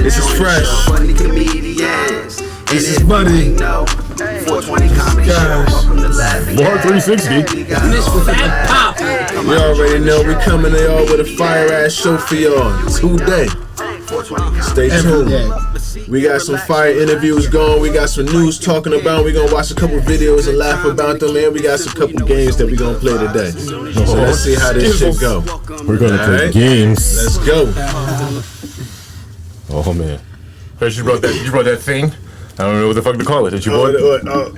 This is fresh. Funny comedians. This is funny. 420 comedy show. Var360. This Fat Pop. You already know we coming to y'all with a fire ass show for y'all today. Stay tuned. We got some fire interviews going. We got some news talking about. We gonna watch a couple videos and laugh about them. And we got some couple games that we gonna play today. So let's see how this shit go. We're gonna play games. Let's go. Oh man. First you brought that thing. I don't know what the fuck to call it. Did you bought it?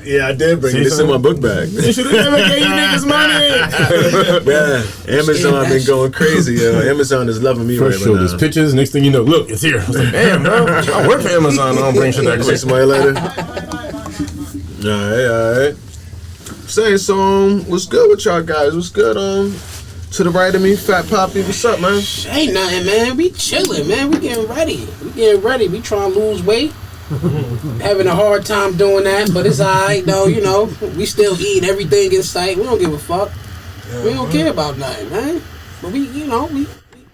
Yeah, I did bring this in my book bag. You should have never gave you niggas money. Man, Amazon been going crazy. Amazon is loving me First right show now. this pictures. Next thing you know, look, it's here. I was like, damn, bro. I work for Amazon. I don't bring shit that See quick. somebody later. All right. Saying so, what's good with y'all guys? What's good? To the right of me, PhatPapi. What's up, man? Ain't nothing, man. We chilling, man. We getting ready. We trying to lose weight. Having a hard time doing that, but it's alright though. You know, we still eating everything in sight. We don't give a fuck. We don't care about nothing, man. But we going.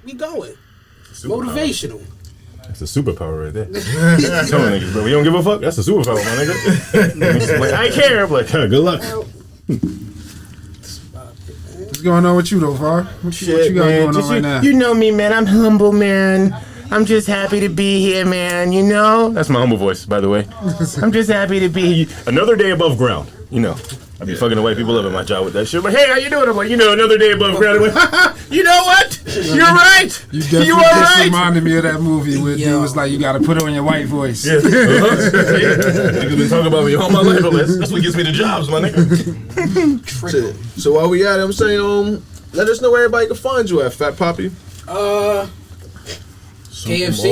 Motivational. That's a superpower right there. Tell me niggas, bro. We don't give a fuck. That's a superpower, my nigga. Like, I care. I'm like, good luck. What's going on with you though, Var? What you got going on right now? You know me, man. I'm humble, man. I'm just happy to be here, man, you know? That's my humble voice, by the way. I'm just happy to be here. Another day above ground, you know. I be fucking the white people up at my job with that shit. But hey, how you doing? I'm like, another day above ground. I'm like, you know what? You're right. You are right. reminded me of that movie where dude was like, you gotta put on your white voice. Yeah. Niggas been talking about me all my life. That's what gets me the jobs, my nigga. So while we at it, I'm saying, let us know where everybody can find you at, PhatPapi. KFC,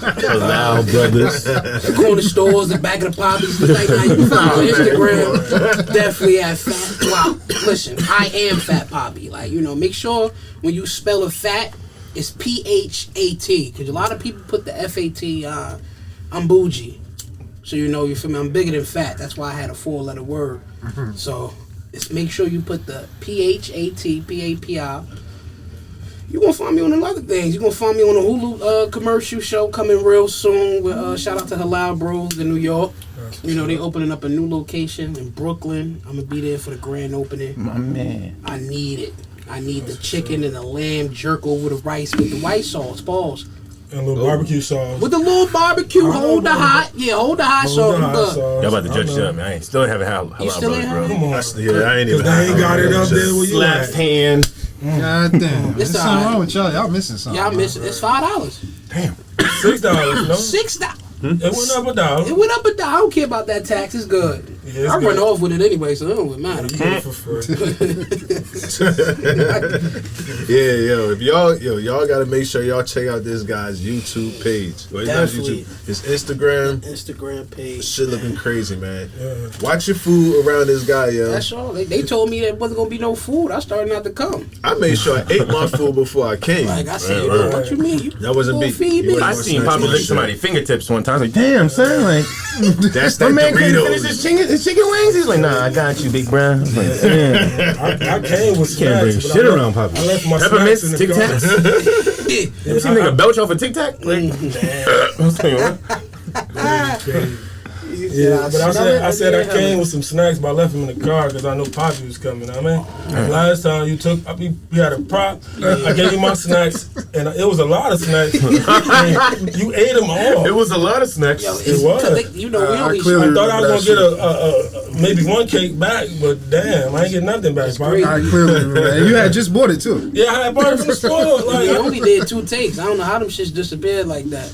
Allow brothers, the corner stores, the back of the poppies, like now you can find on Instagram. Definitely at Fat. Wow, listen, I am PhatPapi. Like, make sure when you spell a fat, it's PHAT, because a lot of people put the FAT. I'm bougie, so you feel me. I'm bigger than fat. That's why I had a 4-letter word. So it's make sure you put the PHAT, PAPI. You're going to find me on a lot of things. You're going to find me on a Hulu commercial show coming real soon. With, shout out to Halal Bros in New York. They opening up a new location in Brooklyn. I'm going to be there for the grand opening. my man. I need it. I need the chicken and the lamb jerk over the rice with the white sauce. Pause. And a little barbecue sauce. With the little barbecue, hold the hot. Yeah, hold the hot sauce. Y'all about to judge that, man. I still haven't had halal still brothers, ain't bro. Come on. I ain't even. They ain't got it up there where you Slapped at. hand. God damn. There's something wrong with y'all. Y'all missing something. Y'all missing. It's $5. Damn. $6, no? $6. It went up $1. It went up $1. I don't care about that tax. It's good. Yeah, it's I good. run off with it anyway, so it don't matter. You get it for free. If y'all gotta make sure y'all check out this guy's YouTube page. Well, it's not Definitely. YouTube. His Instagram. Instagram page. Shit looking crazy, man. Watch your food around this guy, yo. That's all. They told me there wasn't gonna be no food. I started not to come. I made sure I ate my food before I came. Like I said, Right. what you mean? That wasn't gonna me. feed You me? I wasn't seen snatching Poppy my lick shit. somebody's fingertips one time. I was like, damn, son, like, That's my that man couldn't finish Doritos. his chicken wings. He's like, nah, I got you, big bro. I was like, damn. I came with snacks. Can't bring but shit around, Poppy. I left my Peppermints, snacks in Tic the car. Tacs. You ever seen a nigga belch off a Tic Tac? Like, Yeah, but I said I came with some snacks, but I left them in the car because I knew Poppy was coming. I mean, last time we had a prop. I gave you my snacks, and it was a lot of snacks. And you ate them all. it was a lot of snacks. Yo, It was. we only clearly- I thought I was gonna get a maybe one cake back, but damn, I ain't get nothing back. Poppy. I clearly remember. And you had just bought it too. Yeah, I had bought it from the store. we Like, only did 2 takes. I don't know how them shits disappeared like that.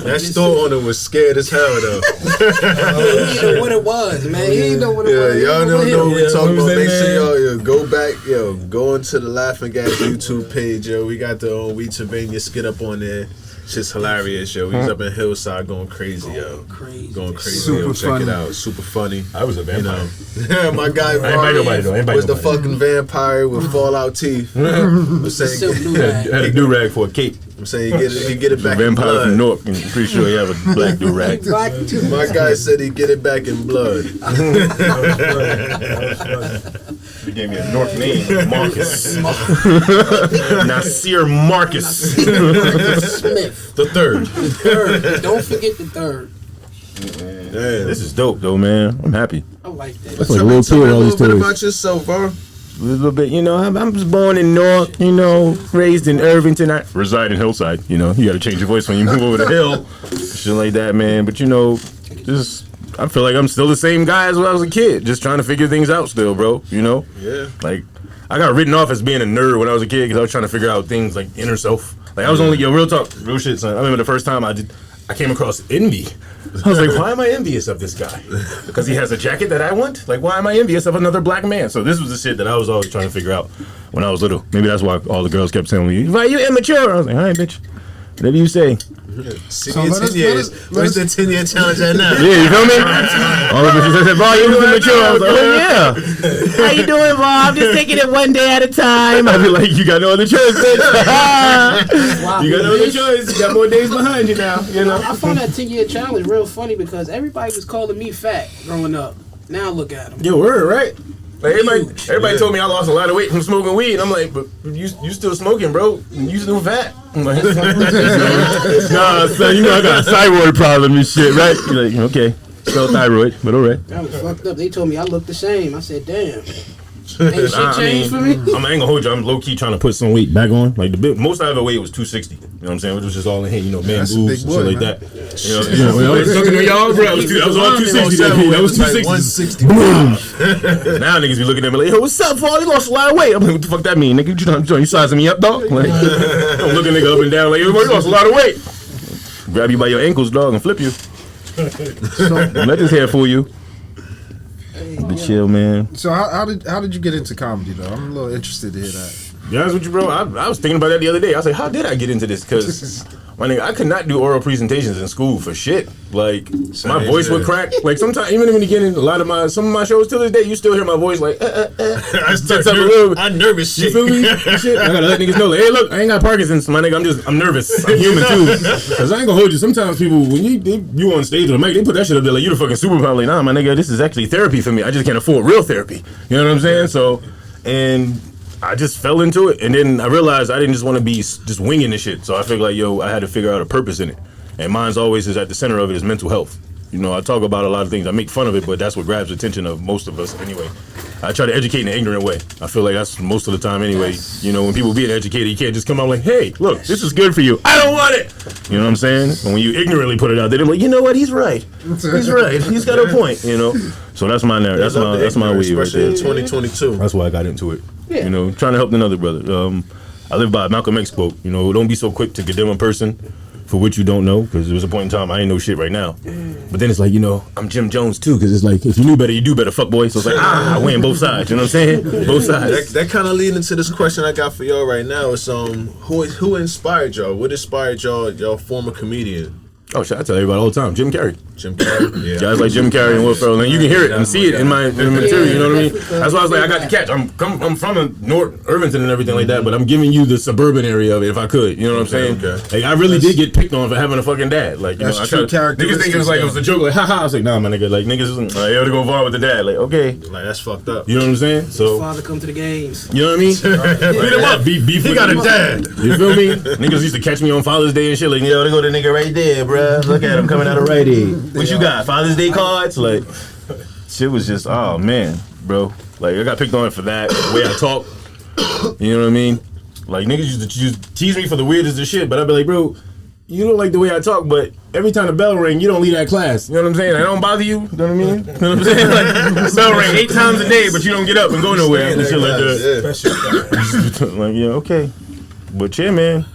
That store owner was scared as hell, though. He didn't know what it was, man. He didn't know what it was. Y'all don't know what we Yeah, talking what was about. that, Make sure man? y'all go back, go into the Laughing Gas YouTube page, yo. We got the We Pennsylvania skit up on there. Shit's hilarious, yo. He's up in Hillside going crazy, yo. Going crazy, Super yo. Check funny. it out. Super funny. I was a vampire. My guy I ain't bite nobody, though. I ain't bite was the nobody. fucking vampire with fallout teeth. I'm saying, Silk do-rag. Had a do-rag for a cape. I'm saying he get it back in Vampire from blood. Newark. I'm pretty sure he have a black do-rag. My guy said he get it back in blood. He gave me a North name, Marcus. Nasir Marcus. Smith. The third. The third. Don't forget the third. Man, this is dope, though, man. I'm happy. I like that. That's like a Tell me little tour, a all these little bit stories. about yourself, bro. A little bit, you know, I was born in Newark, you know, raised in Irvington. I reside in Hillside, you know. You got to change your voice when you move over the hill. Shit like that, man. But, you know, just, I feel like I'm still the same guy as when I was a kid. Just trying to figure things out still, bro, you know? Yeah. Like, I got written off as being a nerd when I was a kid because I was trying to figure out things like inner self. Like, I was only, real talk, real shit, son. I remember the first time I came across envy. I was like, why am I envious of this guy? Because he has a jacket that I want? Like, why am I envious of another black man? So this was the shit that I was always trying to figure out when I was little. Maybe that's why all the girls kept telling me, why you immature? I was like, all right, bitch. Whatever you say. So 10 years. Where's the 10-year challenge at now? Yeah, you feel me? All of us said, Var, you was immature. I was like, oh, yeah. How you doing, Var? I'm just taking it one day at a time. I'd be like, you got no other choice, bitch. You got no other choice. You got more days behind you now, you know? I found that 10-year challenge real funny because everybody was calling me fat growing up. Now look at them. Yo, word, right? Like everybody told me I lost a lot of weight from smoking weed. I'm like, but you still smoking, bro. You still fat. I'm like, nah, son, you know I got a thyroid problem and shit, right? You're like, okay, still thyroid, but all right. That was fucked up. They told me I looked the same. I said, damn. Ain't shit changed for me? I ain't gonna hold you. I'm low key trying to put some weight back on. Like most I ever weighed was 260. You know what I'm saying? Which was just all in here, you know, man, boobs, shit like that. You know, I was talking to y'all, bro. I was on 260. That was 260. 160. Now niggas be looking at me like, yo, what's up, Paul? You lost a lot of weight. I'm like, what the fuck that mean, nigga? You sizing me up, dog? Like, I'm looking nigga up and down like, yo, you lost a lot of weight. Grab you by your ankles, dog, and flip you. Let this hair fool you. But chill, man. So how did you get into comedy though? I'm a little interested to hear that. Be honest with you, bro. I was thinking about that the other day. I was like, how did I get into this? Because my nigga, I could not do oral presentations in school for shit. Like my voice would crack. Like sometimes, even in the beginning, some of my shows till this day, you still hear my voice like. I'm nervous. You feel me? Shit. I gotta let niggas know. Like, hey, look, I ain't got Parkinson's, my nigga. I'm nervous. I'm human too. Cause I ain't gonna hold you. Sometimes people, when you on stage with a mic, they put that shit up there like you the fucking superpower. Like, nah, my nigga, this is actually therapy for me. I just can't afford real therapy. You know what I'm saying? So, and I just fell into it, and then I realized I didn't just want to be just winging this shit. So I figured like, yo, I had to figure out a purpose in it, and mine's always is at the center of it is mental health. You know, I talk about a lot of things. I make fun of it, but that's what grabs the attention of most of us anyway. I try to educate in an ignorant way. I feel like that's most of the time anyway. You know, when people being educated, you can't just come out like, hey, look, this is good for you. I don't want it. You know what I'm saying? And when you ignorantly put it out there, they're like, you know what? He's right. He's right. He's got a point, you know? So that's my narrative. That's my weed right there. Especially in 2022. That's why I got into it. Yeah. You know, trying to help another brother. I live by Malcolm X quote, you know, don't be so quick to condemn a person for what you don't know, because there was a point in time I ain't know shit right now. But then it's like, you know, I'm Jim Jones too, because it's like, if you knew better, you do better, fuck boy. So it's like, I win both sides, you know what I'm saying? Both sides. That kind of lead into this question I got for y'all right now. Is who inspired y'all? What inspired y'all former comedian? Oh shit, I tell everybody all the time, Jim Carrey. Jim Carrey. Yeah. Guys like Jim Carrey and Will Ferrell, and you can hear it and see it in my material. You know what I mean? That's why I was like, I got the catch. I'm from North Irvington and everything like that, but I'm giving you the suburban area of it if I could. You know what I'm saying? Okay. Like I really did get picked on for having a fucking dad. Like you know, I true niggas think it was like it was a joke. Like haha. I was like, nah, my nigga. Like niggas, you have to go far with the dad. Like okay, Like that's fucked up. you know what I'm saying? So Father come to the games. you know what I mean? Beat him up. Beef. He got a dad. You feel me? Niggas used to catch me on Father's Day and shit. Like, yo, they go to the nigga right there, bruh. Look at him coming out of Rite Aid. What you got? Father's Day cards? Like, shit was just, oh man, bro. Like, I got picked on for that, the way I talk. You know what I mean? Like, niggas used to tease me for the weirdest of shit, but I'd be like, bro, you don't like the way I talk, but every time the bell ring, you don't leave that class. You know what I'm saying? I don't bother you. You know what I mean? You know what I'm saying? Like, the bell ring 8 times a day, but you don't get up and go nowhere and shit like that. Like, yeah, okay. But yeah, man.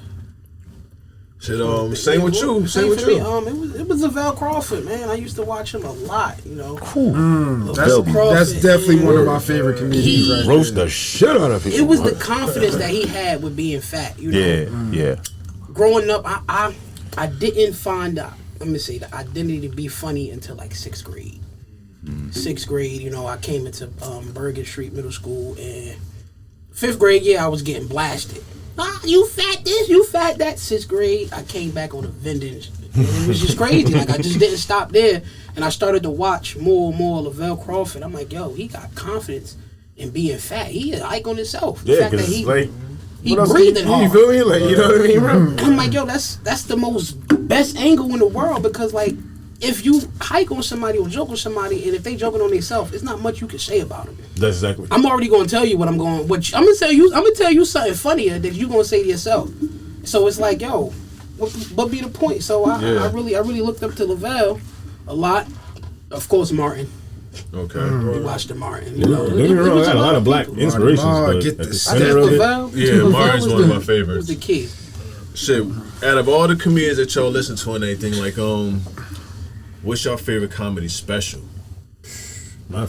Shit, same with you. Same with me, you. it was Lavelle Crawford, man. I used to watch him a lot, you know. That's definitely one of my favorite comedians. Right Roast there. the shit out of people. It was the confidence that he had with being fat, you know. Yeah. Growing up, I didn't find the identity to be funny until like 6th grade. 6th grade, you know, I came into Bergen Street Middle School, and 5th grade, yeah, I was getting blasted. You fat this, you fat that. 6th grade, I came back on a vending. It was just crazy. Like, I just didn't stop there. And I started to watch more and more Lavelle Crawford. I'm like, yo, he got confidence and being fat. He an icon himself. The Yeah, fact that because he what breathing else? hard. You feel me? Like, you know what I mean, bro? And I'm like, yo, that's the most best angle in the world, because like if you hike on somebody or joke on somebody, and if they joking on themselves, it's not much you can say about them. That's exactly. I'm already gonna tell you what I'm gonna tell you something funnier that you gonna say to yourself. So it's like, yo, what be the point? So I really looked up to Lavelle a lot. Of course, Martin. Okay. We watched the Martin. Don't get me wrong, I got a lot of black people. inspirations. Martin, But get at the this. center of it, Yeah, Martin's one of my Was favorites. the kid. Shit, out of all the comedians that y'all listen to and everything, like, what's your favorite comedy special?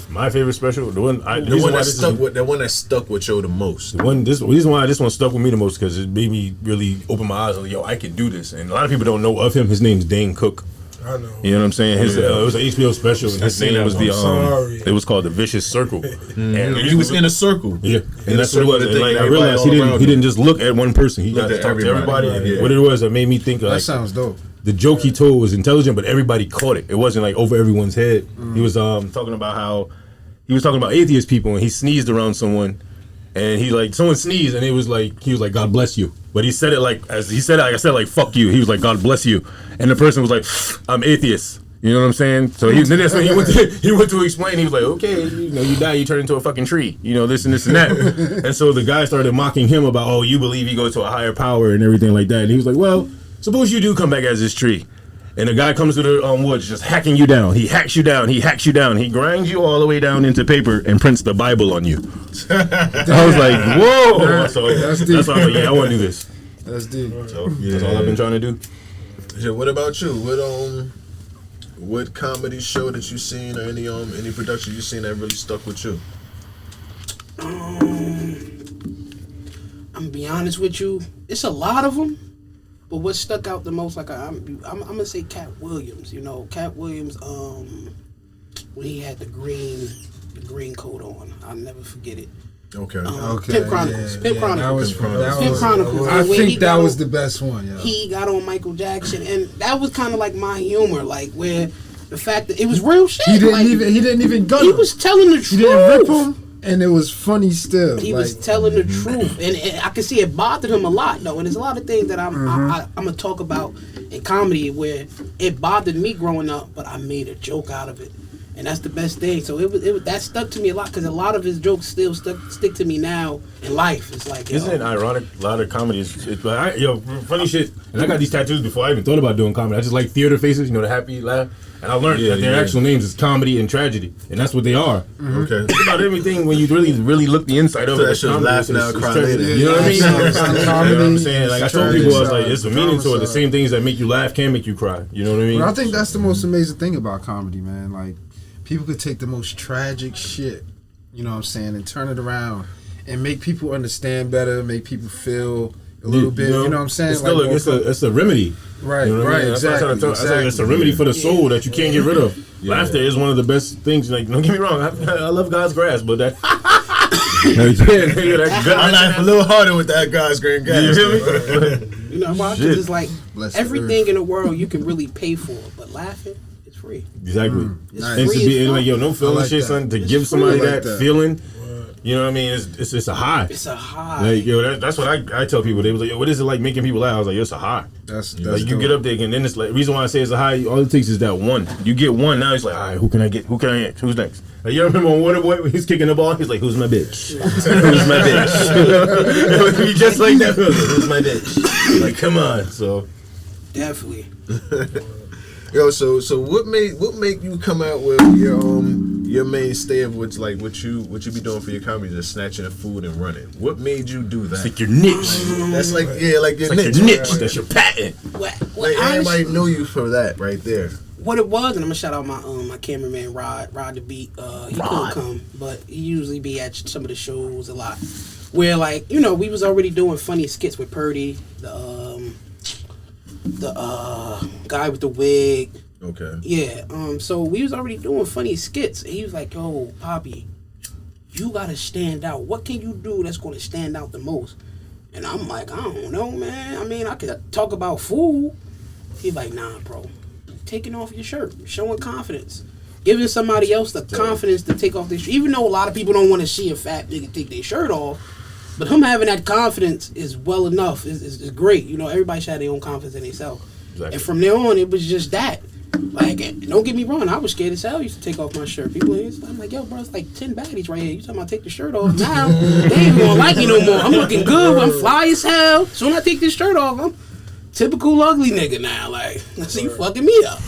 my favorite special, the one that stuck with you the most. The reason why this one stuck with me the most, because it made me really open my eyes. Like, yo, I can do this. And a lot of people don't know of him. His name's Dane Cook. I know. You know what I'm saying? His it was an HBO special, and his name was sorry. it was called The Vicious Circle. And he was in a circle. Yeah, and that's what it was. And, like, I Everybody realized all around he him. didn't just look at one person. He got Looked to at talk to everybody. everybody. And Yeah. what it was, it made me think of, That like, sounds dope. the joke he told was intelligent, but everybody caught it. It wasn't like over everyone's head. He was talking about how he was talking about atheist people, and he sneezed around someone, and someone sneezed, and he was like God bless you, but he said it like fuck you. He was like, God bless you, and the person was like, I'm atheist. You know what I'm saying? So he went to explain. He was like, okay, you die, you turn into a fucking tree. This and this and that. And so the guy started mocking him about, oh, you believe you go to a higher power and everything like that. And he was like, well, suppose you do come back as this tree. And the guy comes to the woods just hacking you down. He hacks you down. He grinds you all the way down into paper and prints the Bible on you. I was like, whoa. So that's why I was like, yeah, I want to do this. That's deep. So that's all I've been trying to do. Yeah, what about you? What comedy show that you seen, or any production you seen that really stuck with you? I'm gonna be honest with you. It's a lot of them, but what stuck out the most, like I'm gonna say Cat Williams. Cat Williams. When he had the green coat on, I'll never forget it. Okay. Pimp Chronicles. Pimp Chronicles. Pimp Chronicles. I When he think that got was on- the best one. Yeah. He got on Michael Jackson, and that was kind of like my humor, like where the fact that it was real shit. He didn't even gun He him. was telling the truth. He didn't rip him, and it was funny still. He was telling the truth, and I can see it bothered him a lot, though. And there's a lot of things that I'm gonna talk about in comedy where it bothered me growing up, but I made a joke out of it, and that's the best thing. So that stuck to me a lot, because a lot of his jokes still stick to me now in life. It's like, Isn't it ironic? A lot of comedy is funny shit. And I got these tattoos before I even thought about doing comedy. I just like theater faces, the happy laugh. And I learned that their actual names is comedy and tragedy, and that's what they are. Okay. It's about everything when you really look the inside of So it. that shit laugh now, cry later. You know what I mean? Comedy, You know what I'm saying? Like, I told people, I was like, it's a meaning to it. The Homicide. same things that make you laugh can make you cry. You know what I mean? But I think that's the most amazing thing about comedy, man. Like, people could take the most tragic shit, and turn it around and make people understand better, make people feel a little bit, you know what I'm saying? It's still it's a remedy. Right, You know what I mean? That's what I'm trying to tell. I said it's a remedy for the soul that you can't get rid of. Laughter is one of the best things. Like, don't get me wrong, I love God's grass, but that. I laugh a little harder with that guy's green gas. You hear me? You know why? Because it's like Bless everything in the world you can really pay for, but laughing is free. Exactly. It's And to free be as like, fuck. no feeling like shit, that. son. To It's give somebody free. I like that that. feeling, you know what I mean? It's a high. It's a high. Like, that's what I tell people. They was like, yo, what is it like making people laugh? I was like, it's a high. That's Like, you dope. get up there, and then it's like, reason why I say it's a high, all it takes is that one. You get one, now it's like, all right, who can I get? Who can I get? Who's next? Like, you remember on Waterboy when he's kicking the ball? He's like, who's my bitch? Who's my bitch? He just like that. Who's my bitch? Like, come on. So, Definitely. Yo, so what make you come out with your mainstay of what you be doing for your comedy, just snatching the food and running? What made you do that? it's like your niche. That's like your It's like niche. your niche. That's your patent. What Like, everybody know you for that right there. what it was, and I'm gonna shout out my cameraman Rod the Beat. He couldn't come, but he usually be at some of the shows a lot. Where we was already doing funny skits with Purdy, the guy with the wig. Okay. Yeah. So we was already doing funny skits. And he was like, "Yo, Papi, you gotta stand out. What can you do that's gonna stand out the most?" And I'm like, I don't know, man. I mean, I could talk about food. He's like, nah, bro. Taking off your shirt, showing confidence. giving somebody else the confidence to take off their shirt. Even though a lot of people don't want to see a fat nigga take their shirt off, but him having that confidence is well enough. Is great. You know, everybody should have their own confidence in themselves. Exactly. And from there on, it was just that. Like, don't get me wrong, I was scared as hell. I used to take off my shirt. I'm like, yo, bro, it's like 10 baddies right here. You talking about take the shirt off now? They ain't gonna like me no more. I'm looking good. I'm fly as hell. Soon I take this shirt off, I'm typical ugly nigga now. Like, so you fucking me up.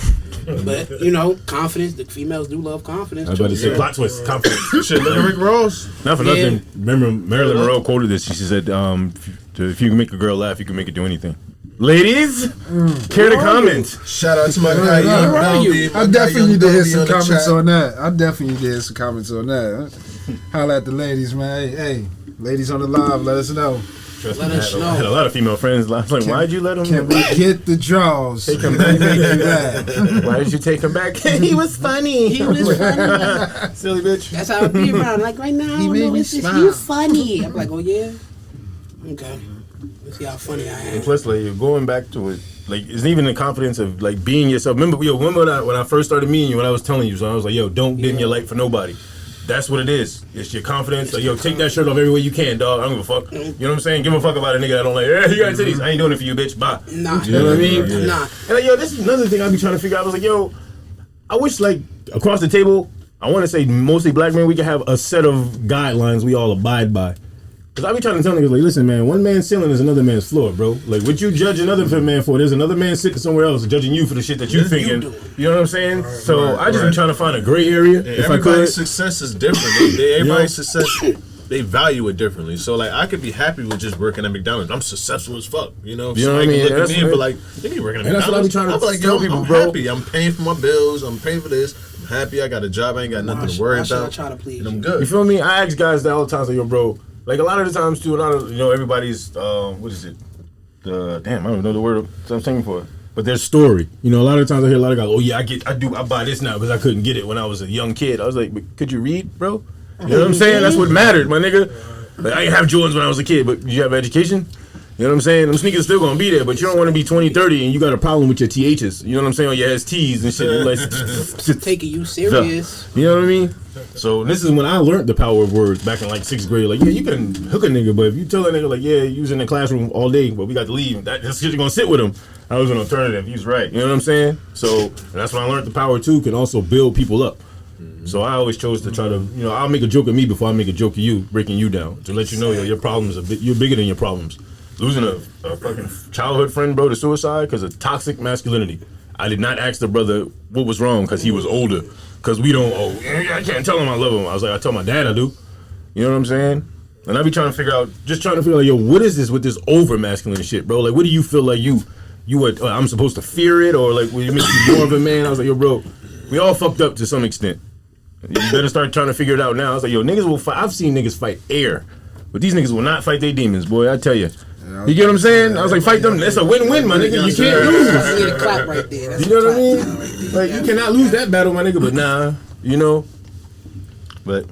But, you know, confidence. The females do love confidence. I was about to say plot twist, confidence. Shit, look at Rick Ross. Not for nothing. Remember, Marilyn Monroe quoted this. She said, if you can make a girl laugh, you can make her do anything. Ladies, care to comment? Shout out to my guy, Young Belby. I definitely need to hear some comments on that. Holla at the ladies, man. Hey, ladies on the live, let us know. Let us know. I had a lot of female friends. I was like, why'd you let him? Can we get the draws? Take him back. Why did you take him back? He was funny. Silly bitch. That's how it be around. Like right now, he made me smile. You funny. I'm like, oh yeah. Okay. Let's see how funny I am. And plus, like, you're going back to it. Like, it's even the confidence of like being yourself. Remember when I first started meeting you, when I was telling you, so I was like, yo, don't dim your light for nobody. That's what it is. It's your confidence. Like, yo, take that shirt off every way you can, dog. I don't give a fuck. You know what I'm saying? Give a fuck about a nigga that don't like, hey, you got titties. I ain't doing it for you, bitch. Bye. Nah. You know what I mean? Nah. And like, yo, this is another thing I be trying to figure out. I was like, yo, I wish, like, across the table, I want to say mostly black men, we can have a set of guidelines we all abide by. Because I be trying to tell niggas, like, listen, man, one man's ceiling is another man's floor, bro. Like, what you judge another man for, there's another man sitting somewhere else judging you for the shit that you thinking. You know what I'm saying? I just be trying to find a gray area. Yeah, everybody's success is different. Everybody's success, they value it differently. So, like, I could be happy with just working at McDonald's. I'm successful as fuck, you know? You know what I mean? Look at me and be like, you ain't working at McDonald's. That's what I be trying to tell people, bro. I'm happy. I'm paying for my bills. I'm paying for this. I'm happy. I got a job. I ain't got nothing to worry about. And I'm good. You feel me? I ask guys that all the time, like, yo, bro, like a lot of the times too, a lot of, you know, everybody's what is it? Damn, I don't know the word I'm saying for it. But their story. You know, a lot of times I hear a lot of guys, oh yeah, I buy this now because I couldn't get it when I was a young kid. I was like, but could you read, bro? You know what I'm saying? That's what mattered, my nigga. Like, I didn't have Jordans when I was a kid, but did you have education? You know what I'm saying? Them sneakers still gonna be there, but you don't want to be 20, 30 and you got a problem with your THs. You know what I'm saying? Or your STs and shit. Like, taking you serious. You know what I mean? So this is when I learned the power of words back in like 6th grade. Like, yeah, you can hook a nigga, but if you tell a nigga like, yeah, you was in the classroom all day, but we got to leave, that's shit you're gonna sit with him. I was an alternative. He's right. You know what I'm saying? So and that's when I learned the power too can also build people up. So I always chose to try to, you know, I'll make a joke of me before I make a joke of you, breaking you down to let you know, yo, your problems you're bigger than your problems. Losing a fucking childhood friend, bro, to suicide because of toxic masculinity. I did not ask the brother what was wrong because he was older. Because we don't, I can't tell him I love him. I was like, I tell my dad I do. You know what I'm saying? And I be trying to figure out, like, yo, what is this with this over masculine shit, bro? Like, what do you feel like you would, I'm supposed to fear it? Or like, will you make me more of a man? I was like, yo, bro, we all fucked up to some extent. You better start trying to figure it out now. I was like, yo, niggas will fight. I've seen niggas fight air. But these niggas will not fight their demons, boy, I tell you. You get what I'm saying? I was like, fight them. That's a win-win, my nigga. You can't lose. I need a clap right there. That's you know what I mean? Like, you cannot lose that battle, my nigga. But nah, you know. But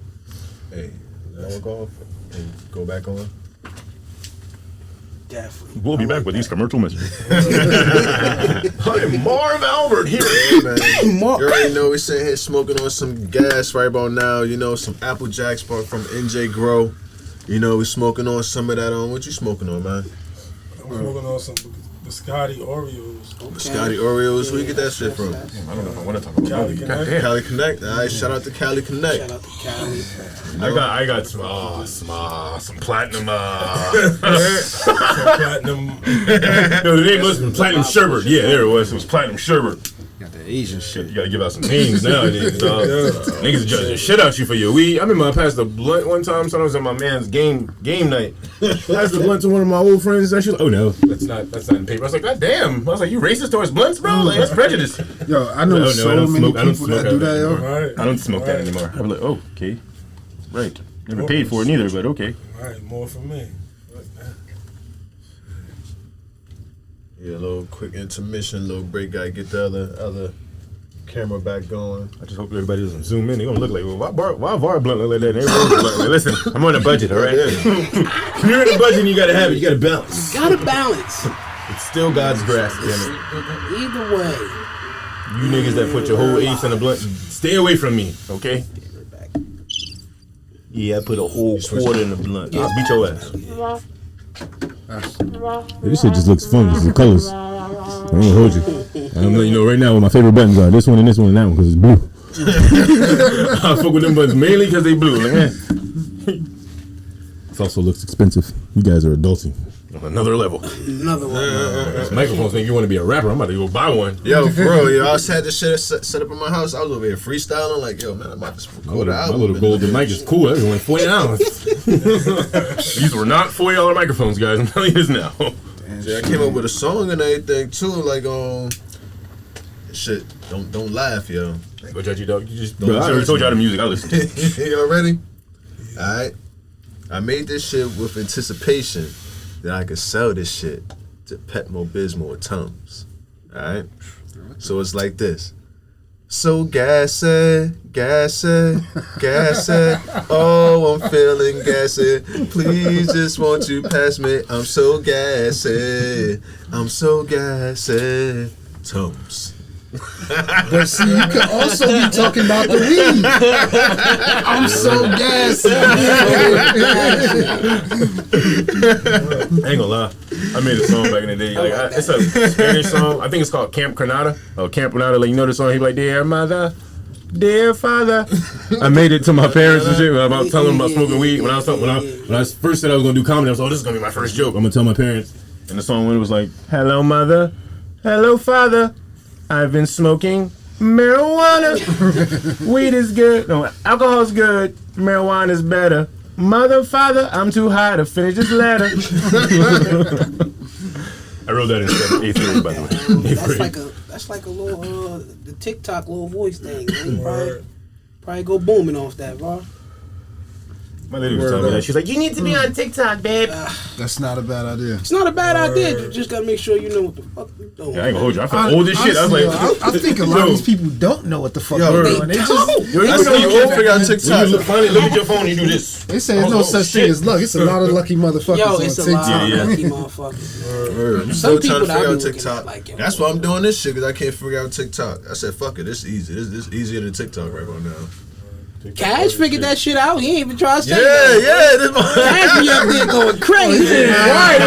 hey, that go off and go back on. Definitely. We'll be back with these commercial messages. I'm Marv Albert here. Hey, man. You already know we're sitting here smoking on some gas right about now. You know, some Apple Jacks from NJ Grow. You know, we smoking on some of that on. What you smoking on, man? I'm smoking on some biscotti Oreos. Okay. Biscotti Oreos. Where you get that shit from? I don't know if I want to talk about Cali Connect. Cali Connect. All right, shout out to Cali Connect. Shout out to Cali. I got some platinum. Some platinum. No, the name was platinum sherbet. Yeah, there it was. It was platinum sherbet. Got the Asian shit. You gotta give out some names nowadays, dog. Niggas are judging shit out you for your weed. I remember I passed the blunt one time. So I was at my man's game night. Passed the blunt to one of my old friends, and she was like, "Oh no, that's not in paper." I was like, "God damn!" I was like, "You racist towards blunts, bro? Like that's prejudice." Yo, I know so many people that do that, yo. Right. I don't smoke that anymore. I'm like, oh, okay, right. Never paid for it neither, but okay. All right, more for me. Yeah, a little quick intermission, little break. Gotta get the other camera back going. I just hope everybody doesn't zoom in. They're gonna look like, well, why Var blunt look like that? Like, listen, I'm on a budget, all right? If you're in a budget and you gotta have it, you gotta balance. You gotta balance. It's still God's grass, damn it. Either way. You niggas that put your whole eighth in a blunt, stay away from me, okay? Yeah, I put a whole quarter in the blunt. I'll beat your ass. This shit just looks fun. It's the colors. I'm gonna hold you. I'm letting you know right now what my favorite buttons are. This one and this one and that one because it's blue. I fuck with them buttons mainly because they blue. Like, man. It also looks expensive. You guys are adulting. Another level. Another one. These microphones make you want to be a rapper. I'm about to go buy one. Yo, for real, yo, I was had this shit set up in my house. I was over here freestyling, like, yo, man, I'm about to record an My album. little golden mic is cool. That was only $40. These were not $40 microphones, guys. I'm telling you this now. Yeah, I came up with a song and everything too, like shit. Don't laugh, yo. Go judge you, dog. You just Bro, I already told you how the music. I listen to. You ready? All right. I made this shit with anticipation that I could sell this shit to Pepmo Bismol or Tums. All right. So it's like this. So gassy, gassy, gassy. Oh, I'm feeling gassy. Please just won't you pass me? I'm so gassy. I'm so gassy. Tums. But see, you could also be talking about the weed. I'm so gassy. I ain't gonna lie. I made a song back in the day. Like, it's a Spanish song. I think it's called Camp Granada. Oh, Camp Granada. Like, you know the song? He be like, dear mother, dear father. I made it to my parents and shit about telling them about smoking weed. When I first said I was gonna do comedy, I was like, oh, this is gonna be my first joke. I'm gonna tell my parents. And the song when it was like, hello mother, hello father. I've been smoking marijuana. Weed is good. No, alcohol's good. Marijuana is better. Mother, father, I'm too high to finish this letter. I wrote that in 8th grade, by the way. That's like a little the TikTok little voice thing. Man. Probably go booming off that, bro. My lady was telling me that. She's like, you need to be on TikTok, babe. That's not a bad idea. It's not a bad idea. You just gotta make sure you know what the fuck you're doing. Yeah, I ain't gonna hold you. I feel old as shit. I was like, I think a lot of these people don't know what the fuck they're doing. They just yo, you know you can't figure out TikTok. Finally, look at your phone and you do this. they say there's no such thing as luck. It's a lot of lucky motherfuckers Yo, on it's a TikTok. lot of Yeah. lucky motherfuckers. I'm still trying to people that I figure be out looking TikTok. at like, yo, That's why I'm doing this shit, because I can't figure out TikTok. I said, fuck it, this easy. This easier than TikTok right about now. Cash figured that shit out. He ain't even trying to say Yeah. Cash be up there going crazy. Right.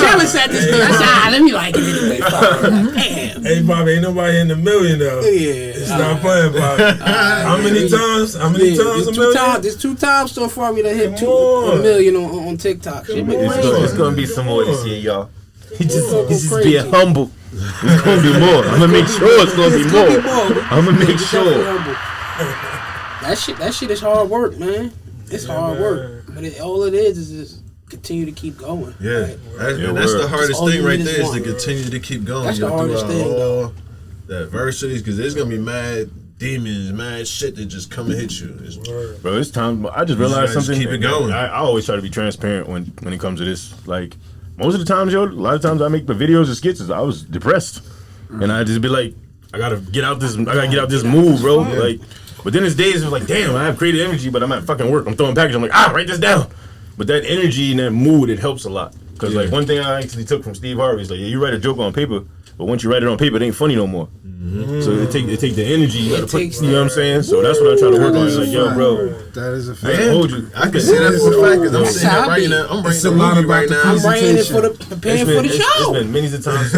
Jealous at this thing. I said, let me like it anyway. Damn. Hey, Bobby, ain't nobody in the million though. Yeah. Stop playing, Bobby. How many times? How many times a million? There's 2 times so far we done hit $1 million on TikTok. Shit been crazy. It's gonna be some more this year, y'all. He's just crazy. being humble. It's gonna be more. I'm gonna make sure it's gonna be more. I'm gonna make sure. That shit is hard work, man. It's hard work, but all it is just continue to keep going. Yeah, right? that's the hardest All thing you right need is there is one. to continue to keep going. That's the hardest thing, though. The adversities, because there's gonna be mad demons, mad shit that just come and hit you. Bro, it's time. I just realized Just something. keep it going. I always try to be transparent when it comes to this. Like, most of the times, yo, a lot of times I make the videos and skits, I was depressed. And I just be like, I gotta get out this mood, bro. Like, but then there's days it's like, damn, I have creative energy, but I'm at fucking work. I'm throwing packages. I'm like, write this down. But that energy and that mood, it helps a lot. Because like one thing I actually took from Steve Harvey is like, you write a joke on paper, but once you write it on paper, it ain't funny no more. Mm-hmm. So it take the energy you gotta put. You know what I'm saying? So that's what I try to work on. It's like, yo, bro, that is a I fact. ain't hold you. I can say that for a fact, because I'm sitting here writing that. I'm writing a movie right now. I'm writing it for preparing for the show. It's been many of times.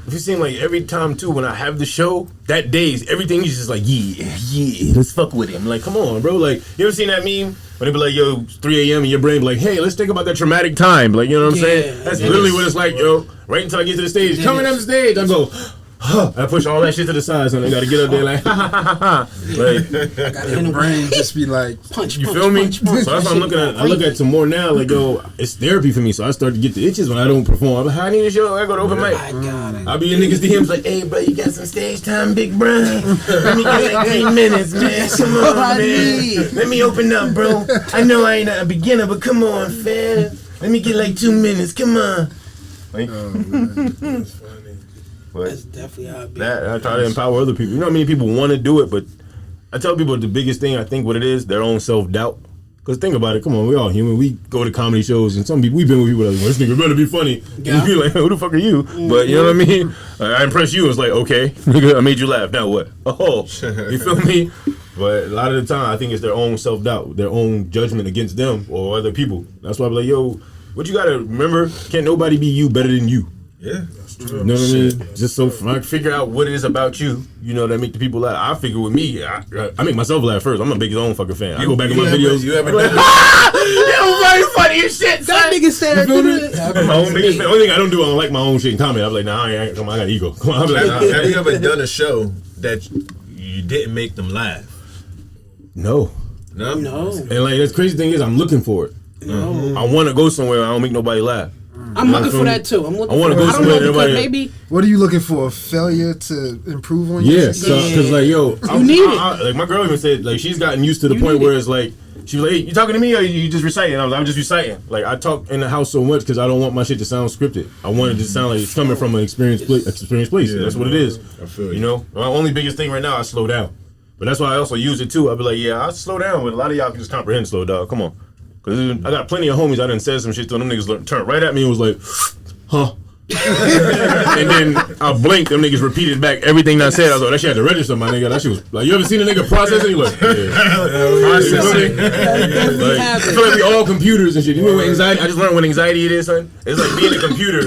If you seem like every time too, when I have the show, that days everything is just like, yeah, let's fuck with it. I'm like, come on, bro. Like, you ever seen that meme when they be like, yo, it's 3 a.m. and your brain be like, hey, let's think about that traumatic time. Like, you know what I'm saying? That's literally what it's like, yo. Right until I get to the stage, coming up the stage, I go, I push all that shit to the side, so I gotta get up there like, ha. Like, Your brain just be like, punch. you feel me? So that's what I'm looking at. I look at it some more now, like, yo, it's therapy for me. So I start to get the itches when I don't perform. I'm like, I need a show. I go to open mic. I'll be in niggas' DMs like, hey, bro, you got some stage time, big bro? Let me get like 3 minutes, man. Come on, man. Let me open up, bro. I know I ain't a beginner, but come on, fam. Let me get like 2 minutes. Come on. Like, That's funny. That's definitely how it be. That I try to empower other people. You know how many people want to do it, but I tell people the biggest thing I think what it is, their own self-doubt. Cause think about it, come on, we all human. We go to comedy shows, and some people we've been with people like, well, this nigga better be funny. Yeah. And you be like, who the fuck are you? But you know what I mean? I impressed you. It's like, okay, nigga, I made you laugh. Now what? Oh, you feel me? But a lot of the time, I think it's their own self doubt, their own judgment against them or other people. That's why I'm like, yo, what you gotta remember? Can't nobody be you better than you. Yeah, that's true. You know what I mean? Just so I figure out what it is about you, you know, that make the people laugh. I figure with me, I make myself laugh first. I'm a big own fucking fan. I go back in my videos. You ever done That funny as shit. That nigga said, You feel me? I'm my own biggest fan. Only thing I don't do, I don't like my own shit in comedy. I'm like, nah, come on, I got ego. Come on, I'm like, nah. Have you ever done a show that you didn't make them laugh? No. No. And like, the crazy thing is, I'm looking for it. No. I want to go somewhere I don't make nobody laugh. I'm looking for that too. I'm looking I wanna for go I don't somewhere know because everybody- maybe What are you looking for? A failure to improve on Yeah, yourself? so, cause like, yo, need it. like my girl even said, like, she's gotten used to the You point need where it. it's like, she was like, hey, you talking to me or you just reciting? I was like, I'm just reciting. Like, I talk in the house so much because I don't want my shit to sound scripted. I want it to sound like it's coming from an experienced place. Yeah, That's what it is. I feel You know, my only biggest thing right now, I slow down. But that's why I also use it too. I'll be like, yeah, I slow down, but a lot of y'all can just comprehend slow, dog. Come on. Cause I got plenty of homies I done said some shit to them niggas turned right at me and was like, huh. And then I blinked, them niggas repeated back everything I said. I was like, that shit had to register, my nigga. That shit was like, you ever seen a nigga processing? You like, yeah. Processing. Like, I feel like we all computers and shit. You know what anxiety? I just learned what anxiety it is, son. It's like being a computer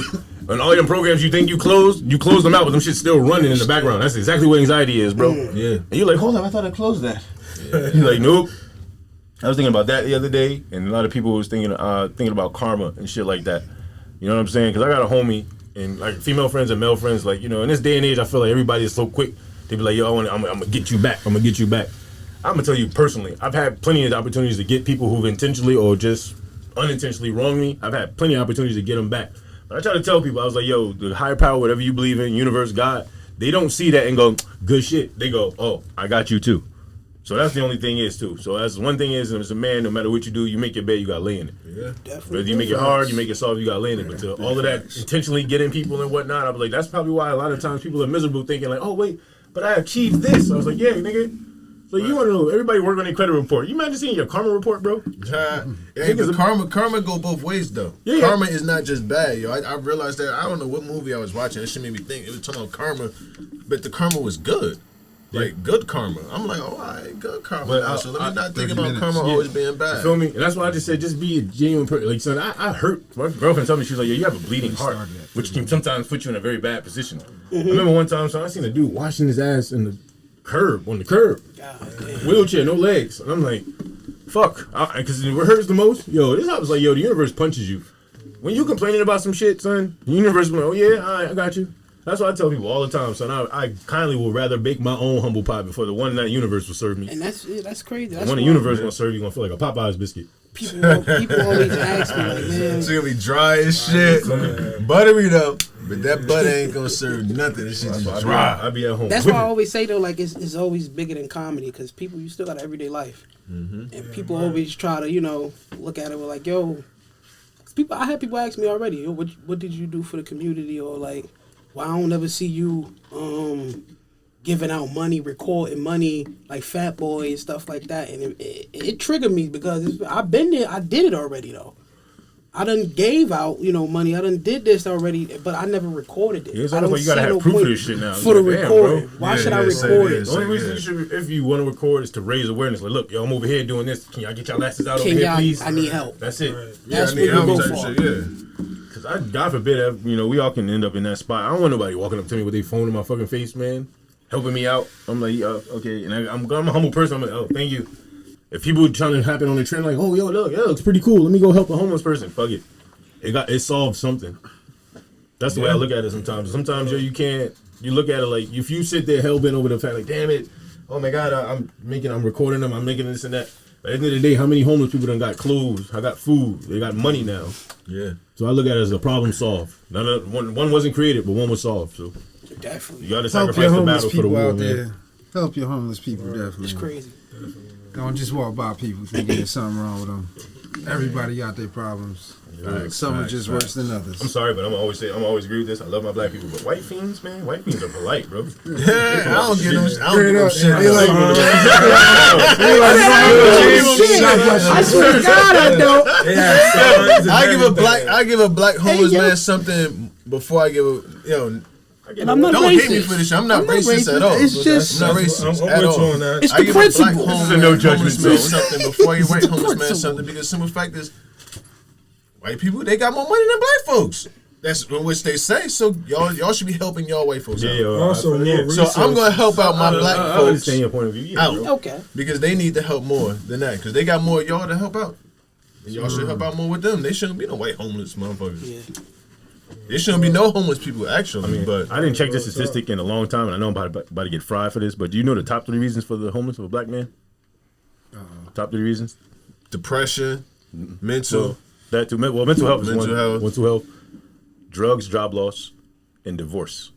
and all your programs you think you close them out, but them shit still running in the background. That's exactly what anxiety is, bro. Yeah. And you're like, hold on, I thought I closed that. You're like, nope. I was thinking about that the other day, and a lot of people was thinking about karma and shit like that. You know what I'm saying? Because I got a homie and like female friends and male friends. Like, you know, in this day and age, I feel like everybody is so quick. They be like, yo, I'm gonna get you back. I'm gonna get you back. I'm gonna tell you personally, I've had plenty of opportunities to get people who've intentionally or just unintentionally wronged me. I've had plenty of opportunities to get them back. But I try to tell people, I was like, yo, the higher power, whatever you believe in, universe, God, they don't see that and go, good shit. They go, oh, I got you too. So that's the only thing is too. So that's one thing is, as a man, no matter what you do, you make your bed, you gotta lay in it. Yeah. definitely. Whether you make it hard, you make it soft, you gotta lay in it. But to all of that intentionally getting people and whatnot, I was like, that's probably why a lot of times people are miserable, thinking like, oh wait, but I achieved this. I was like, yeah, nigga. So you wanna know? Everybody work on their credit report. You imagine seeing your karma report, bro? Hey, but karma go both ways though. Yeah. Karma is not just bad, yo. I realized that. I don't know what movie I was watching. It shit made me think. It was talking about karma, but the karma was good. Like good karma. I'm like, oh, all right, good karma. But Now, so let me not think 30 about minutes. karma Yeah. always being bad. You feel me? And that's why I just said, just be a genuine person. Like, son, I hurt. My girlfriend told me, she was like, yeah, you have a bleeding heart, which can sometimes put you in a very bad position. I remember one time, son, I seen a dude washing his ass in the curb, on the curb. Wheelchair, no legs. And I'm like, fuck. Because it hurts the most. Yo, this was like, yo, the universe punches you. When you complaining about some shit, son, the universe will like, oh yeah, all right, I got you. That's what I tell people all the time, son. I kindly will rather bake my own humble pie before the one that universe will serve me. And that's crazy. That's The one the why universe gonna serve you gonna feel like a Popeye's biscuit. people always ask me, like, man, It's gonna be dry as shit, buttery though. But that butter ain't gonna serve nothing. This shit just dry. I be at home. that's why I always say though, like it's always bigger than comedy because people, you still got an everyday life, and people always try to, you know, look at it with like, yo, I had people ask me already, yo, what did you do for the community, or like, why I don't ever see you giving out money, recording money, like Fat Boy and stuff like that, and it triggered me because I've been there, I did it already though. I done gave out, you know, money. I done did this already, but I never recorded it. Yeah, it's I almost don't like you gotta see have no proof of point this shit now. for the Like, damn, recording. bro. Why should I Yeah, record it? The only reason you should, if you want to record, is to raise awareness. Like, look, yo, I'm over here doing this. Can y'all get y'all asses out over Can here, y'all? please? I need help. That's it. That's I need what we help go type for. shit, yeah. Cause God forbid, you know, we all can end up in that spot. I don't want nobody walking up to me with their phone in my fucking face, man, helping me out. I'm like, okay, and I'm a humble person. I'm like, oh, thank you. If people trying to happen on the trend, like, oh, yo, look, it looks pretty cool. Let me go help a homeless person. Fuck it. It solved something. That's the way I look at it sometimes. Sometimes, yo, you look at it like, if you sit there hell bent over the fact, like, damn it, oh my God, I'm recording them, I'm making this and that. But at the end of the day, how many homeless people done got clothes? I got food. They got money now. Yeah. So I look at it as a problem solved. One wasn't created, but one was solved. So Definitely. you got to Help sacrifice your the homeless battle for the people war, out man. there. Help your homeless people, definitely. It's crazy. Don't just walk by people thinking there's something wrong with them. Everybody got their problems. Some are just worse than others. I'm sorry, but I'm always agree with this. I love my black people, but white fiends, man, white fiends are polite, bro. I don't get them. I don't get them shit. I swear to God, I don't. I give a black homeless man something before I give a And I'm not don't racist. hate me for this shit. I'm not racist at all. It's just I'm not racist at with you all. on that. It's I the give a black principle. This is a no judgment homeless man zone. something before I give white homeless man something, because simple fact is, white people, they got more money than black folks. That's which they say. So y'all should be helping y'all white folks out. Also, So I'm gonna help out my black I folks understand your point of view. out Okay. because they need to help more than that, because they got more of y'all to help out. And y'all should help out more with them. They shouldn't be no white homeless motherfuckers. Yeah. There shouldn't be no homeless people actually. I mean, but I didn't check this statistic in a long time, and I know I'm about to get fried for this. But do you know the top 3 reasons for the homeless of a black man? Top 3 reasons. depression, mental. That too. Well, mental health is Mental one. health. Mental health, drugs, job loss, and divorce.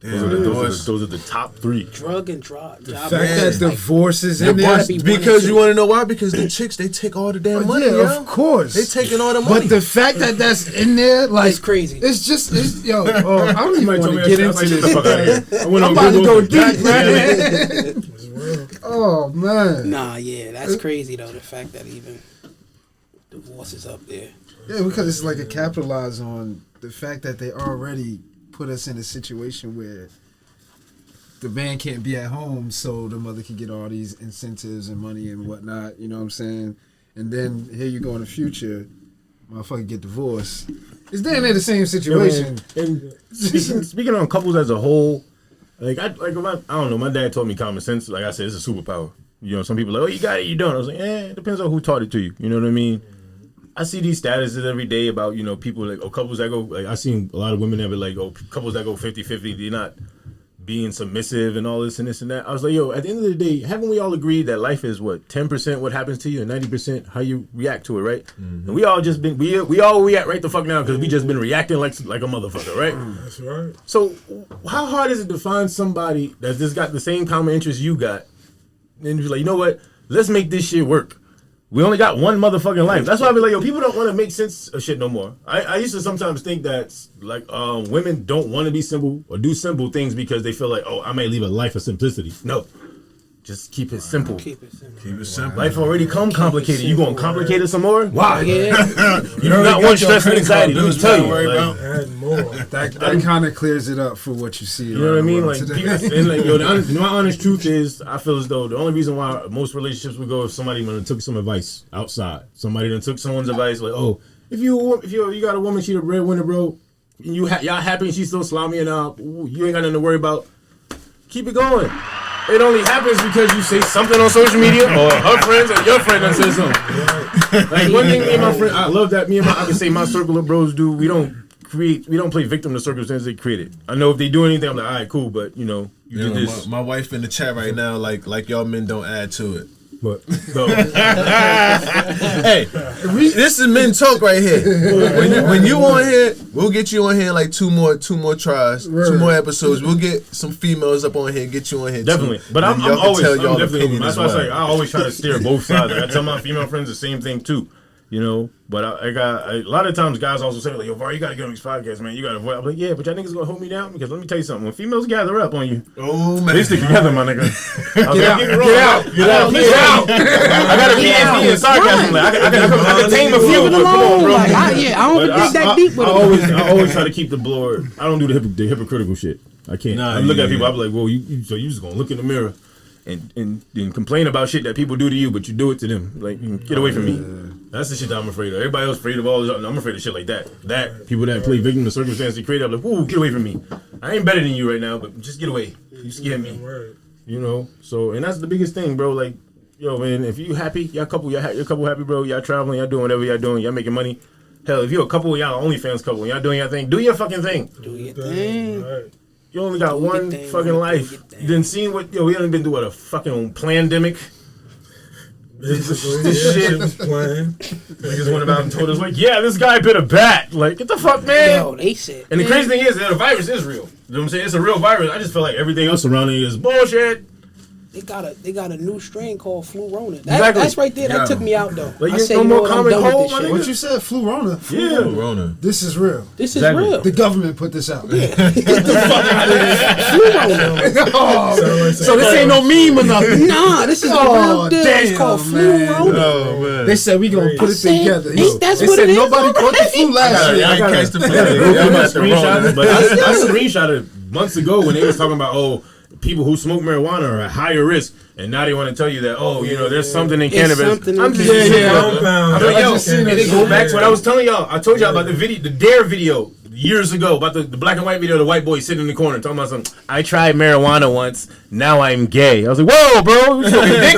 Yeah, Those are the top 3. Drug and drug. The fact that divorce is in there. gotta be one because and you two. want to know why? Because the chicks, they take all the damn money, Yeah, yo. of course. They taking all the money. But the fact that that's in there, like, It's crazy. It's just, I don't even want to get into this. Fuck out of here. I went I'm on about to Google. go deep, man. Oh, man. Nah, yeah, that's crazy though. The fact that even divorce is up there. Yeah, because it's like a capitalize on the fact that they already put us in a situation where the man can't be at home, so the mother can get all these incentives and money and whatnot. You know what I'm saying? And then here you go in the future, motherfucker get divorced. It's damn near the same situation. And speaking on couples as a whole, I don't know. My dad taught me common sense. Like I said, it's a superpower. You know, some people are like, oh, you got it, you don't. I was like, it depends on who taught it to you. You know what I mean? I see these statuses every day about, people like, couples that go, like, I seen a lot of women that be like, couples that go 50-50, they're not being submissive and all this and this and that. I was like, at the end of the day, haven't we all agreed that life is 10% what happens to you and 90% how you react to it, right? Mm-hmm. And we all just been, we all react right the fuck now because we just been reacting like a motherfucker, right? That's right. So how hard is it to find somebody that's just got the same common interests you got and be like, you know what? Let's make this shit work. We only got one motherfucking life. That's why I be like, people don't want to make sense of shit no more. I used to sometimes think that like women don't want to be simple or do simple things because they feel like, I may leave a life of simplicity. No. Just keep it simple. Keep it simple. Keep it simple. Life already come complicated. You gonna complicate it some more? Why? Yeah. You do not want stress and anxiety. Let me tell you. Add more. That kind of clears it up for what you see. You know what I mean? Like, today. and like, my honest truth is, I feel as though the only reason why most relationships would go if somebody took some advice outside. Somebody done took someone's advice, like, if you got a woman, she the breadwinner, bro, and y'all happy and she's still slimy and you ain't got nothing to worry about. Keep it going. It only happens because you say something on social media or her friends or your friend done said something. Like one thing me and my friend, I love that I can say my circle of bros do. We don't play victim to circumstances they created. I know if they do anything, I'm like, all right, cool, but you did this. My wife in the chat right now, like y'all men don't add to it. But hey, this is men talk right here. When you on here, we'll get you on here like two more tries, right. 2 more episodes. We'll get some females up on here, and get you on here definitely. too. But I'm always definitely. That's why well. I always try to steer both sides. Like, I tell my female friends the same thing too. But I got a lot of times guys also say like, yo, Var, you gotta get on these podcasts, man. You gotta avoid. I'm like, yeah, but y'all niggas gonna hold me down because let me tell you something. When females gather up on you, they stick together, my nigga. Get out. I got a PhD in sarcasm. Like, I can tame a few. But come on, bro. Like, I don't think that deep with it. I always try to keep the blower. I don't do the hypocritical shit. I can't. I look at people. I'm like, well, so you just gonna look in the mirror and complain about shit that people do to you, but you do it to them. Like, get away from me. That's the shit that I'm afraid of. Everybody else afraid of all this. I'm afraid of shit like that. People that play victim to circumstances they create, I'm like, whoa, get away from me. I ain't better than you right now, but just get away. You scare me. So, and that's the biggest thing, bro. Like, yo, man, if you happy, your couple happy, bro. Y'all traveling, y'all doing whatever y'all doing, y'all making money. Hell, if you're a couple, y'all OnlyFans couple, y'all doing your thing, do your fucking thing. Do your thing. You only got one fucking life. You done seen what, we done been through a fucking pandemic. This shit. Niggas went about and told us, like, yeah, this guy bit a bat. Like, get the fuck, man. Yo, they said. And the crazy thing is that the virus is real. You know what I'm saying? It's a real virus. I just feel like everything else surrounding it is bullshit. They got a new strain called Flu Rona. Exactly. That's right there. That took me out though. Like, I you said, no you know more what, I'm common done with cold, this my shit. nigga? What you said? Flurona. Yeah. Rona. This is real. This is Exactly. real. The government put this out. Get the fuck out of here. Flu Rona. So this ain't no meme or nothing. Nah, this is a Oh, real deal. It's called damn, Flu man. Rona. Oh man. They said we gonna put it said, together. ain't that's They what said it is nobody caught the flu last year. I catch the flu. I'm I'm not at the Rona. screenshotting, but I screenshotted months ago when they was talking about people who smoke marijuana are at higher risk, and now they want to tell you that there's something in It's cannabis. something I'm in just cannabis. Compound. I'm like, I yo, just seen and it. they go back to what I was telling y'all. I told y'all about the video, the Dare video years ago about the black and white video of the white boy sitting in the corner talking about something. I tried marijuana once, now I'm gay. I was like, whoa, bro, you smoking dick?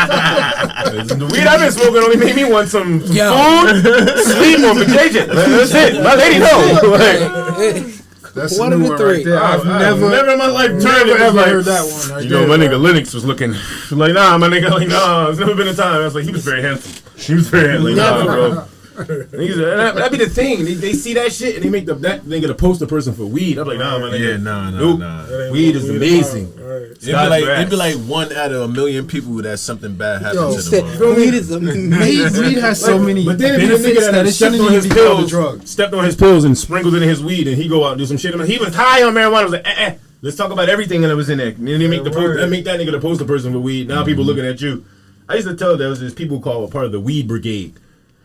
The weed I've been smoking only made me want some food, sleep, or vacation. That's it. My lady knows. That's One a of new the one three. right there. I've never in my life turned it. ever Like, heard that one. Right you know, there, my bro. nigga Linux was looking like, nah, my nigga, like, nah, there's never been a time. I was like, he was very handsome. He was very handsome. Like, nah, bro. Niggas, that'd be the thing. They see that shit and they make that nigga the poster person for weed. I'm like, nah, my nigga. Yeah, nah. That ain't Weed what is weed amazing. about. Right. It'd be like 1 out of 1,000,000 people that something bad Yo, happens to them. Weed is amazing. Weed has so many But then it'd be the benefits nigga that it that stepped shouldn't on even his be called a pills, drug. stepped on his pills and sprinkled it in his weed, and he go out and do some shit. I mean, he was high on marijuana. I was like, let's talk about everything that was in there. And then they make make that nigga the poster person for weed. Now people looking at you. I used to tell there was this people called a part of the weed brigade.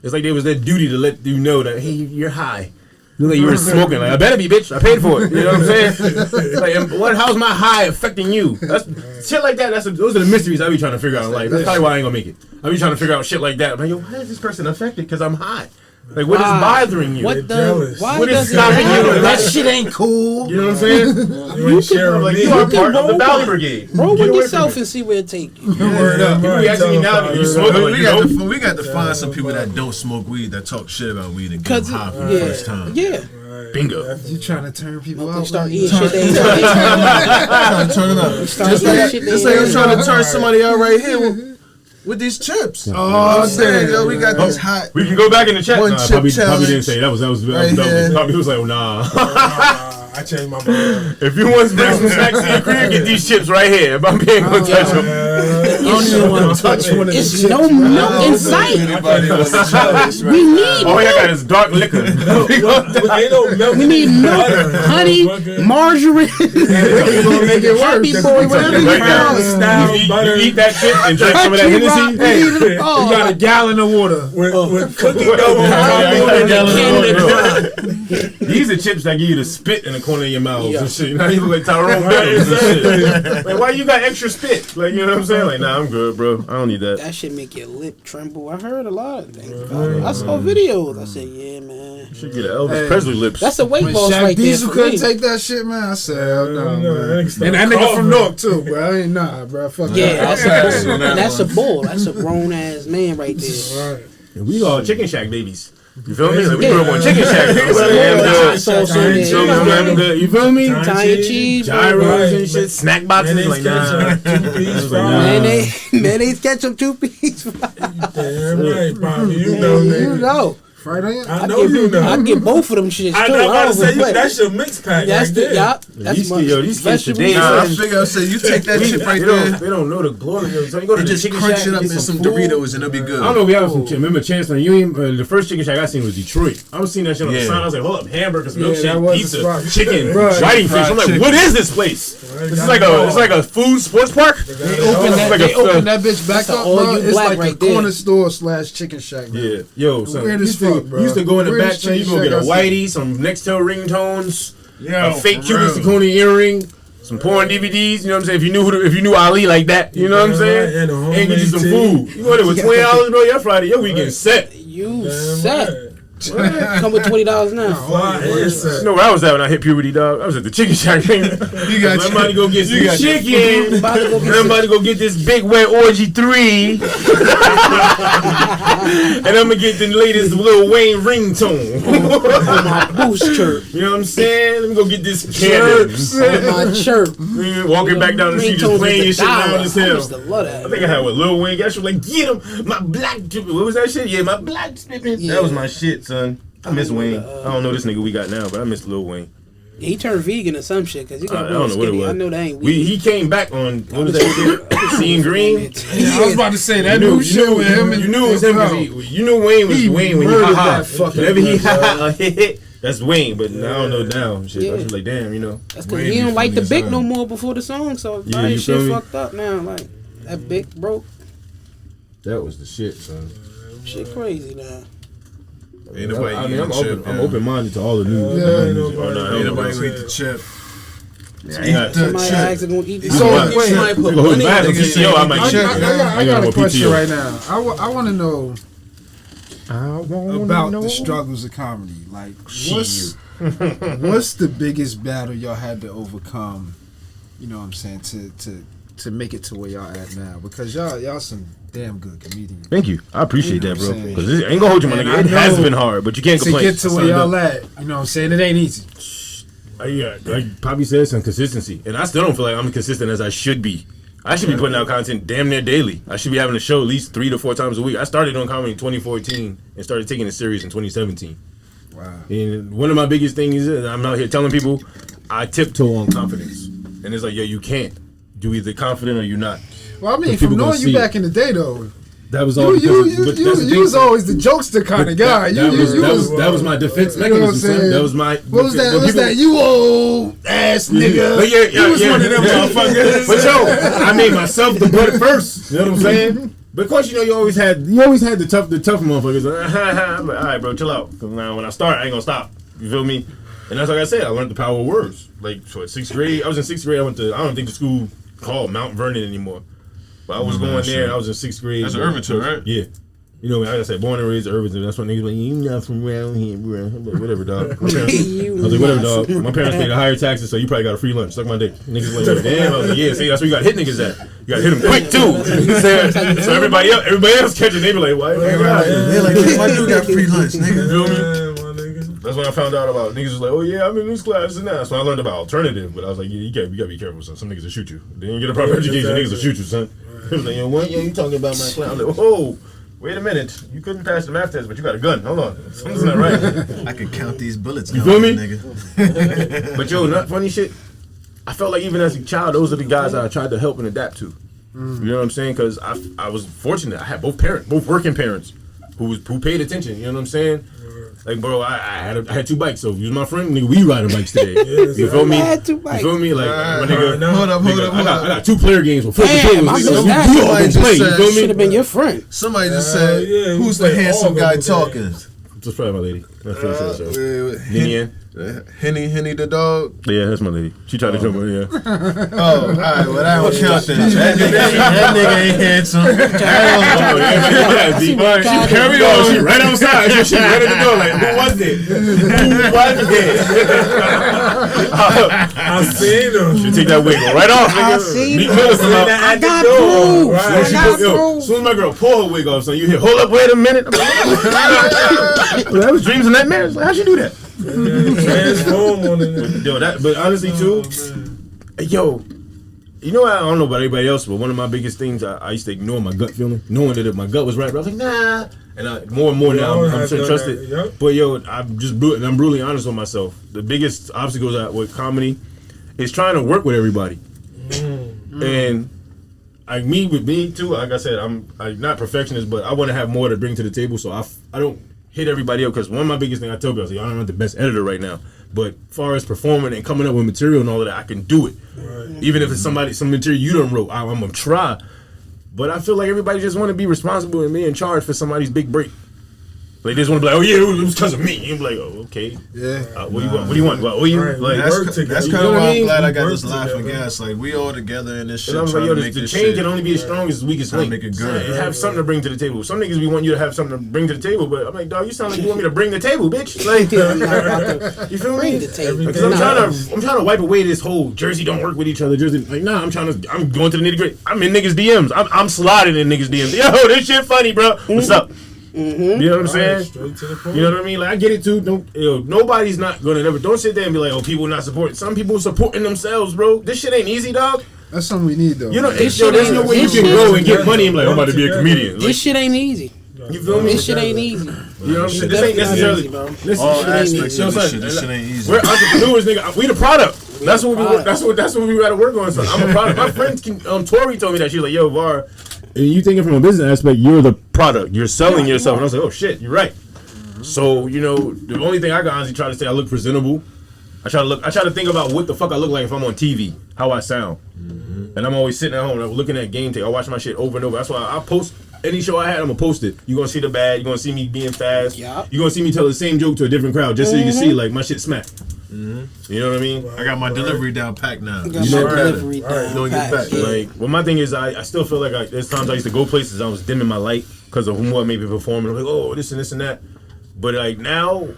It's like there was their duty to let you know that, hey, you're high. You like you were smoking. Like, I better be, bitch. I paid for it. You know what I'm saying? Like, how's my high affecting you? That's shit like that. Those are the mysteries I be trying to figure out in life. That's probably why I ain't gonna make it. I be trying to figure out shit like that. I'm like, yo, why is this person affected? Because I'm high. Like, what is bothering you? What the? jealous. Why What is does it stopping you? matter? That shit ain't cool. You know what I'm saying? You ain't sharing Like, me. you are can part of the roll Valley one. Brigade. Roll Get with away yourself from and see where it take you. Word up. People be asking me now, you smoking? Like, We got to find some people that don't smoke weed that talk shit about weed and get them high for the first time. Yeah. Bingo. You trying to turn people They out? start man? eating shit they ain't Trying to turn it up. start Just eating like, shit just they like I'm ain't trying to turn somebody out right here with these chips. Oh, damn, yo, we got these hot. We can go back in the chat. One Nah, chip Poppy challenge. didn't say that was Right here. Poppy was like, nah. I changed my mind. If you want to bring some snacks to your crib, get these chips right here. If I'm being gonna touch them. I don't even want to touch one of It's these. no milk in sight. Anybody want to challenge We right need All I got is dark liquor. Ain't no milk. we need milk, honey, margarine, Make it happy worse. boy, whatever you Right now. call it. You eat that chip and drink some of that Hennessy. Hey, You got a gallon of water. With cookie dough. these are chips that give you the spit in the corner of your mouth and shit. Now you look like Tyrone Meadows and shit. Like, why you got extra spit? Like, you know what I'm saying? Like, nah, I'm good, bro. I don't need that. That shit make your lip tremble. I heard a lot of things about it. I saw videos. I said, yeah, man. You should get an Elvis Presley lips. That's a weight When loss Shaq right there Diesel for couldn't me. take that shit, man, I said, hell no, No, man. that nigga started And that nigga from coughing. Newark, too, bro. I ain't bro. Fuck Yeah, that. that's a bull. That's a grown ass man right there. Right. We all Chicken Shack babies. You feel me? Like, we grew up on Chicken Shack. You Hot sauce in there. feel me? Damn good. You feel me? Italian cheese, Gyros and shit, snack boxes. Mayonnaise, Like, nah. ketchup, 2-piece fries. mayonnaise, ketchup, 2-piece. Damn right, Bobby. You know, You nigga. know. Fried onion? I know you know. I get both of them shits too. I know about to say play. that's your mix pack That's right the there. That's These my kids, these kids vegetable. today, Nah, I son, figure I say you take that chip right there. they don't know the glory. So you go to You the just Chicken crunch Shack, it up get in some food. Doritos and it'll be good. I don't know if we have some. Remember Chancellor? You ain't the first Chicken Shack I seen was Detroit. I was seeing that shit on the Yeah. sign. I was like, hold up, hamburgers, that milkshake, was a pizza, spot. chicken, Right. writing fish. I'm like, Fried what is this place? This is like a food sports park. They open that, Like they a- open that bitch back That's up, all bro. you It's black like right a there. corner store / chicken shack, man. Yeah, yo, son. Weird as used to- fuck, bro. Used to go in the Weirdest back chain. You chicken go get a shack I seen. whitey, some Nextel ringtones, Yeah, a fake for Cuban real. Zirconia earring, some porn DVDs. You know what I'm saying? If you knew Ali like that, you know what I'm saying? Yeah, and a And get you some homemade food. You go there with $20, bro. Your Friday, your weekend set. You Damn set. right. Come with $20 now. Fly and set. You know where I was at when I hit puberty, dog? I was at the Chicken Shack. You got Somebody go get some got your chicken. About to go get Somebody go get this Big Wet Orgy 3. And I'm gonna get the latest Lil Wayne ringtone. my boost chirp. You know what I'm saying? Let me go get this cannon. My chirp. Walking back down the street just playing your shit loud as I hell. used to love I that. think I had what Lil Wayne. I was like, get him, my black. What was that shit? Yeah, my black. Yeah. That was my shit, son. I miss Wayne. I don't know this nigga we got now, but I miss Lil Wayne. He turned vegan or some shit because he got I don't know what it skinny. was. I know that ain't weed. He came back on what was that shit? Seeing Green. Yeah, I was about to say that new shit with him. You knew it was him because you knew Wayne was Wayne when he murdered ha that fucking whenever he dude, hit. That's Wayne, but I don't know now. Shit, I was like, damn, you know. That's because he don't like the Bic no more before the song, so Yeah, you shit feel me? fucked up now. Like that Bic broke. That was the shit, son. Shit crazy now. Ain't nobody I mean, eating I'm the chip. I'm open-minded to all the news. Yeah, Ain't Ain't nobody gonna eat the chip. Somebody actually gonna eat this. So, shit. wait. Somebody put Yo, money bad in for this PTO, I shit. might I check. got a more question PTO. right now. I want to know I wanna about know. the struggles of comedy. Like, what's the biggest battle y'all had to overcome? You know what I'm saying, to make it to where y'all at now? Because y'all some damn good comedians. Thank you. I appreciate You know that, what bro. I'm saying? Because ain't gonna hold you, my And nigga. I It has know been hard, but you can't To complain. get to where y'all at, you know what I'm saying? It ain't easy. Yeah, like Poppy said, some consistency. And I still don't feel like I'm consistent as I should be. I should be putting out content damn near daily. I should be having a show at least 3 to 4 times a week. I started doing comedy in 2014 and started taking it serious in 2017. Wow. And one of my biggest things is I'm out here telling people I tiptoe on confidence. And it's like, yo, you can't. You either confident or you not. Well, I mean, But people from gonna knowing you see back in the day, though, That was all because but that's the you thing, was son. always the jokester kind of guy. That was my defense You know what I'm mechanism, son. saying? That was my. What was that? What's that? You old ass nigga. But yeah, You was one of them motherfuckers. But yo, I made myself the butt first. You know what I'm saying? But of course, you know, you always had the tough motherfuckers. I'm like, all right, bro, chill out. Because now when I start, I ain't gonna stop. You feel me? And that's like I said, I learned the power of words. Like, so at 6th grade, I was in 6th grade. I don't think the school called Mount Vernon anymore. But I was going there, and I was in 6th grade. That's Irvington, right? Yeah. You know, like I said, born and raised in Irvington. That's what niggas like, you not from around here, bro. I'm like, whatever, dog. I was like, whatever, dog. My parents paid the higher taxes, so you probably got a free lunch. Suck my dick. Niggas like, damn. I was like, yeah, see, that's where you got hit niggas at. You got to hit them quick, too. You know what I'm saying? So everybody else catching, they be like, why? They're like, my dude got free lunch, nigga. You feel me? That's when I found out about niggas was like, oh yeah, I'm in this class and that. That's when I learned about alternative. But I was like, yeah, you gotta be careful, son. Some niggas will shoot you. They didn't get a proper education, niggas will shoot you, son. It was like, yo, what? Yeah, you talking about my class? I was like, whoa, wait a minute. You couldn't pass the math test, but you got a gun. Hold on, something's not right. I can count these bullets. You feel me? Nigga. But yo, not funny shit. I felt like even as a child, those are the guys I tried to help and adapt to. You know what I'm saying? Because I was fortunate. I had both working parents, who paid attention. You know what I'm saying? Like, bro, I had 2 bikes, so you was my friend, nigga, we riding bikes today. You feel me? I had 2 bikes. You feel me? Like, my nigga, Hold up. I got 2 player games with 4 Damn, controllers. I missed Nigga, that. we all Somebody gonna just play, you said- feel Should me? have been your friend. Somebody just said, yeah, who's we the play handsome all guy of them talking? Just probably my lady. That's what I said, Henny Henny the dog. Yeah, that's my lady. She tried to jump on, yeah. Oh, alright, well that don't count then. That nigga ain't handsome. She carried on. She right outside. She right at the door. Like, who was it? I seen them. She take that wig right off, nigga. I seen Meek them. Mill come out. I got proof. Right. I got proof. As soon as my girl pull her wig off, so you hear, hold up, wait a minute. That was dreams and nightmares. Like, how'd you do that? Transform on it. Yo, but honestly too, yo, you know, I don't know about everybody else, but one of my biggest things, I used to ignore my gut feeling, knowing that if my gut was right, but I was like, nah. And more and more now, I'm trying to trust it. Yep. But yo, I'm brutally honest with myself. The biggest obstacles with comedy is trying to work with everybody. And with me too, like I said, I'm not perfectionist, but I want to have more to bring to the table, so I don't hit everybody up, because one of my biggest things I tell people, I was like, I'm not the best editor right now, but as far as performing and coming up with material and all of that, I can do it. Right. Even if it's some material you done wrote, I'm gonna try. But I feel like everybody just want to be responsible and be in charge for somebody's big break. Like, they just want to be like, oh yeah, it was because of me. You be like, oh, okay. Yeah. What do you want? What do you want? What do you like? That's kind of why I'm glad I got this laughing gas. Like, we all together in this shit. And I was like, yo, the change can only be as strong as the weakest link. Make it good. Have something to bring to the table. Some niggas we want you to have something to bring to the table, but I'm like, dog, you sound like you want me to bring the table, bitch. Like, you feel me? Bring the table. Because I'm trying to wipe away this whole Jersey don't work with each other. Jersey, like, nah, I'm going to the nitty gritty. I'm in niggas DMs. I'm sliding in niggas DMs. Yo, this shit funny, bro. What's up? You know what I'm saying? Straight to the point. You know what I mean? Like, I get it too. Nobody's not gonna never. Don't sit there and be like, oh, people not supporting. Some people supporting themselves, bro. This shit ain't easy, dog. That's something we need, though. You know, This there's shit no ain't- way you this can shit- grow and get money and be like, I'm about to be a comedian. Like, This shit ain't easy. You feel me? This shit ain't easy. You know what I'm saying? This ain't Definitely necessarily. easy, bro. This All shit ain't aspects easy. of You know this what shit. I'm This shit saying? ain't easy. We're entrepreneurs, nigga. We the product. That's what we. product. That's what we got to work on. So I'm a product. My friend Tori told me that. She was like, "Yo, Var, And you thinking from a business aspect, you're the product. You're selling Yeah, yourself. and I was like, oh shit, you're right. So, you know, the only thing I can honestly try to say, I look presentable. I try to think about what the fuck I look like if I'm on TV, how I sound. And I'm always sitting at home, I'm looking at game tape. I watch my shit over and over. That's why I post any show I had, I'm gonna post it. You're gonna see the bad, you're gonna see me being fast. Yup. You're gonna see me tell the same joke to a different crowd, just so you can see like my shit smack. You know what I mean? I got my delivery down packed now. Got You my know delivery that. down Don't get packed, back. yeah. Like, well, my thing is, I still feel like there's times I used to go places, I was dimming my light because of who I may be performing. I'm like, oh, this and this and that. But like now,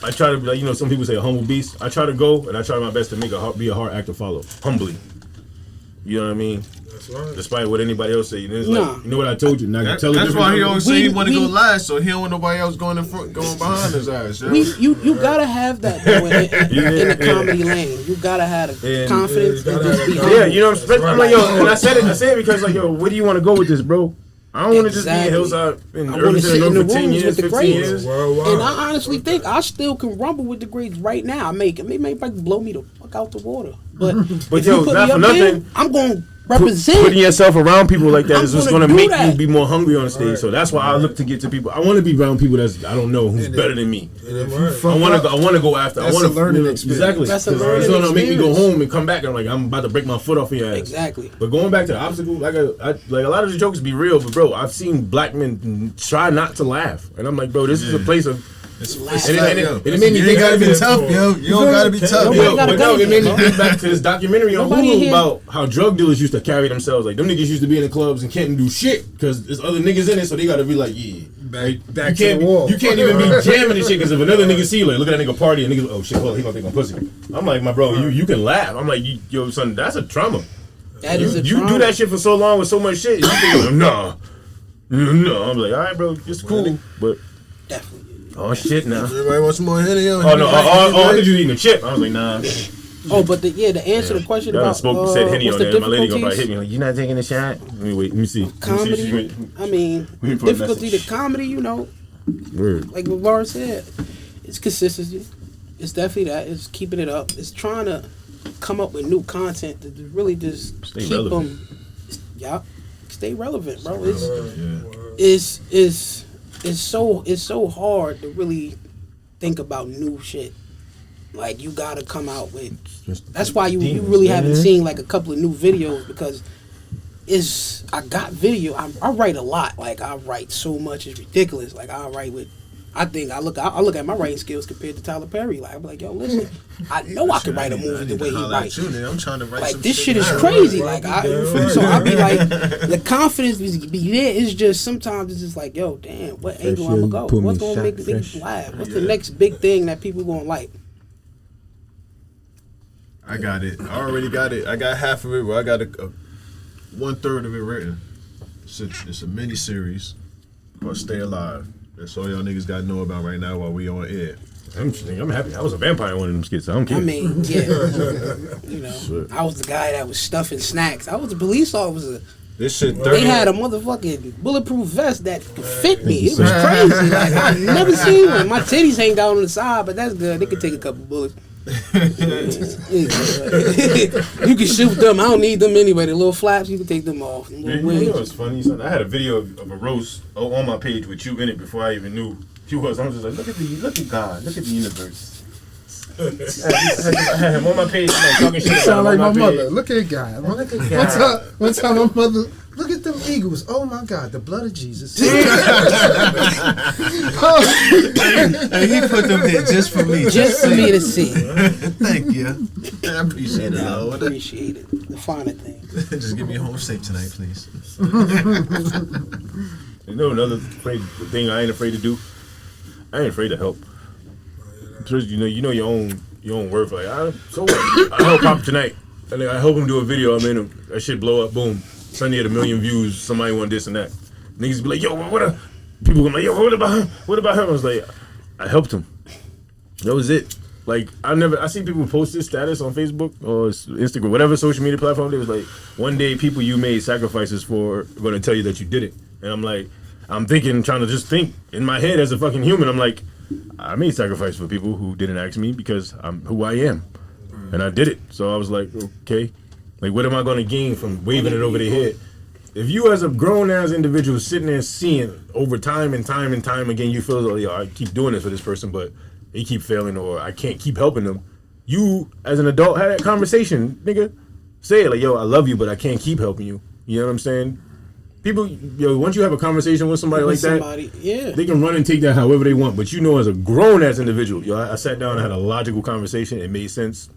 I try to be like, you know, some people say a humble beast. I try to go and I try my best to be a hard act to follow, humbly. You know what I me? That's right. Despite what anybody else say, it's Nah. like, you know what I told you? Now I can tell the That's difference. why he always say he We- want to go we- last, so he don't want nobody else going in front, going behind his ass. Yo. You gotta have that though, in the comedy lane. You gotta have the And- confidence Yeah, you and gotta just be have humble. Yeah, you know, That's I'm like, yo, and I said it because like, yo, where do you want to go with this, bro? I don't want to just be in Exactly. Hillside in I wanna Irvington sit in for the 10 rooms years, with the 15 greats. years. Worldwide. And I honestly think I still can rumble with the grades right now. They may blow me the fuck out the water. But if yo, you put not me for up there, nothing, I'm gonna represent. Putting yourself around people like that I'm is just gonna going to do make that. you be more hungry on stage. So that's why I look to get to people. I want to be around people that's I don't know who's better than me. And if you Right. fuck I want up, to. I want to go after. That's I want a learning experience. Exactly. That's a It's learning gonna make me go experience. home and come back and I'm like I'm about to break my foot off in your ass. Exactly. But going back to the obstacle, like like a lot of the jokes be real, but bro, I've seen black men try not to laugh, and I'm like, bro, this is a place of. Laugh. And It made me think gotta be tough, yo. You don't gotta be tough, Nobody Yo, gotta but go no, it made me there, think back to this documentary on Nobody Hulu here- about how drug dealers used to carry themselves. Like them niggas used to be in the clubs and can't do shit because there's other niggas in it, so they gotta be like, yeah. back You to can't, the wall. you can't even be jamming and shit because if another nigga see you, like, look at that nigga party and niggas, oh shit, hold on, he gonna think I'm pussy. I'm like, my bro, you can laugh. I'm like, yo, son, that's a trauma. That is a You trauma. do that shit for so long with so much shit, you think, nah. I'm like, all right, bro, it's cool, but Definitely. oh shit, now. Everybody wants some more Henny, yo. Oh no, I thought you was eating a chip. I was like, nah. Oh, but the answer to the question Y'all done about said Henny what's on the there. And my lady gonna probably hit difficulties? me like, you not taking a shot? Let me wait. Let me see. Let me see. Comedy. I mean, We put a difficulty message. to comedy. You know, Word. like what Var said, it's consistency. It's definitely that. It's keeping it up. It's trying to come up with new content to really just Stay keep relevant. them. Yeah, stay relevant, bro. Yeah. It's so hard to really think about new shit. Like you gotta come out with. That's why you really haven't seen like a couple of new videos because I got video. I write a lot. Like I write so much, it's ridiculous. Like I write with. I think I look at my writing skills compared to Tyler Perry. Like I'm like, yo, listen, I know I can write a movie the way he writes. I'm trying to write Like some this shit is now. crazy. Right, Like right. so I be like, the confidence be there. It's just sometimes it's just like, yo, damn, what angle I'm gonna go? What's gonna make the niggas laugh? What's the next big thing that people gonna like? I got it. I already got it. I got half of it. Well, I got 1/3 of it written. It's a mini series called Stay Alive. That's all y'all niggas gotta know about right now while we on air. I'm happy. I was a vampire in one of them skits. I don't care. I mean, yeah, you know, I was the guy that was stuffing snacks. I was a police officer. This shit They 30. had a motherfucking bulletproof vest that could fit me. It was crazy. Like I never seen one. My titties hang out on the side, but that's good. They could take a couple bullets. You can shoot them. I don't need them anyway. The little flaps, you can take them off. Them You little know wigs. what's funny, son? I had a video of a roast on my page with you in it before I even knew you was. I was just like, look at God, look at the universe. I had him on my page, like, talking shit about Sound like him my on mother. page. Look at God. One time my mother. Look at them eagles. Oh my God, the blood of Jesus. And he put them there just for me. Just for me to see. Thank you. I appreciate it, I Lord. appreciate it. The finer thing. Just get me home safe tonight, please. You know another thing I ain't afraid to do? I ain't afraid to help. Because you know your own worth. Like so what? I help Pop tonight. I help him do a video. I made him that shit blow up. Boom. Sunday had 1 million views. Somebody want this and that. Niggas be like, yo, people go like, yo, what about him? What about him? I was like, I helped him. That was it. Like I see people post this status on Facebook or Instagram, whatever social media platform. It was like, one day people you made sacrifices for are gonna tell you that you did it. And I'm like, I'm trying to just think in my head as a fucking human. I'm like, I made sacrifice for people who didn't ask me because I'm who I am, and I did it. So I was like, okay, like what am I going to gain from waving it over their head? If you as a grown ass individual sitting there seeing over time and time and time again, you feel like, yo, I keep doing this for this person, but they keep failing, or I can't keep helping them. You as an adult had that conversation, nigga. Say it like, yo, I love you, but I can't keep helping you. You know what I'm saying? People, yo, once you have a conversation with somebody like that, yeah, they can run and take that however they want. But you know, as a grown ass individual, yo, I sat down and had a logical conversation. It made sense.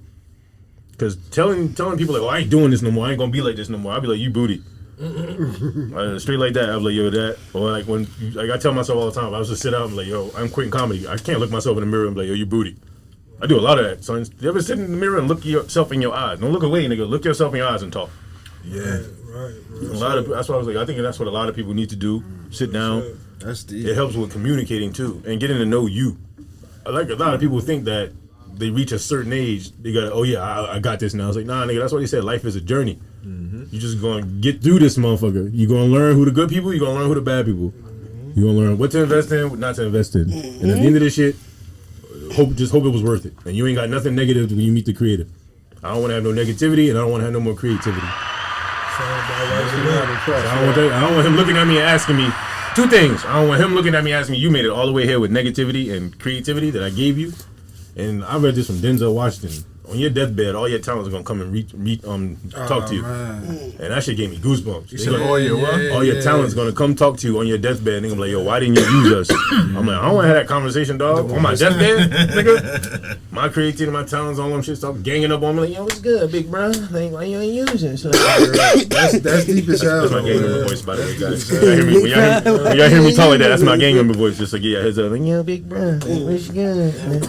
Because telling people like, oh, I ain't doing this no more. I ain't gonna be like this no more. I'll be like, you booty. Straight like that. I was like, yo, that. Or like when, like I tell myself all the time, I was just sit out and like, yo, I'm quitting comedy. I can't look myself in the mirror and be like, yo, you booty. I do a lot of that, son. You ever sit in the mirror and look yourself in your eyes? Don't look away, nigga. Look yourself in your eyes and talk. Yeah, right. That's why I was like, I think that's what a lot of people need to do. Sit down. That's deep. It helps with communicating too and getting to know you. Like a lot of people think that they reach a certain age, they got, oh yeah, I got this now. I was like, nah, nigga, that's what they said. Life is a journey. You just gonna get through this motherfucker. You gonna learn who the good people. You gonna learn who the bad people. You gonna learn what to invest in, what not to invest in. And at the end of this shit, just hope it was worth it. And you ain't got nothing negative when you meet the creator. I don't want to have no negativity, and I don't want to have no more creativity. I don't want him looking at me and asking me two things. I don't want him looking at me and asking me, you made it all the way here with negativity and creativity that I gave you. And I read this from Denzel Washington. On your deathbed, all your talents are gonna come and talk to you. Man. And that shit gave me goosebumps. You said all your talents gonna come talk to you on your deathbed. And they're gonna be like, yo, why didn't you use us? I'm like, I don't wanna have that conversation, dog. On my deathbed, nigga. My creativity, my talents, all them shit start ganging up on me like, yo, what's good, big bro? Like, why you ain't using? So, that's deep as hell. That's my gang member voice, by the way, guys. When y'all hear me talk like that, that's my gang member voice. Just like, yeah, heads up. Like, yo, big bro, what's good?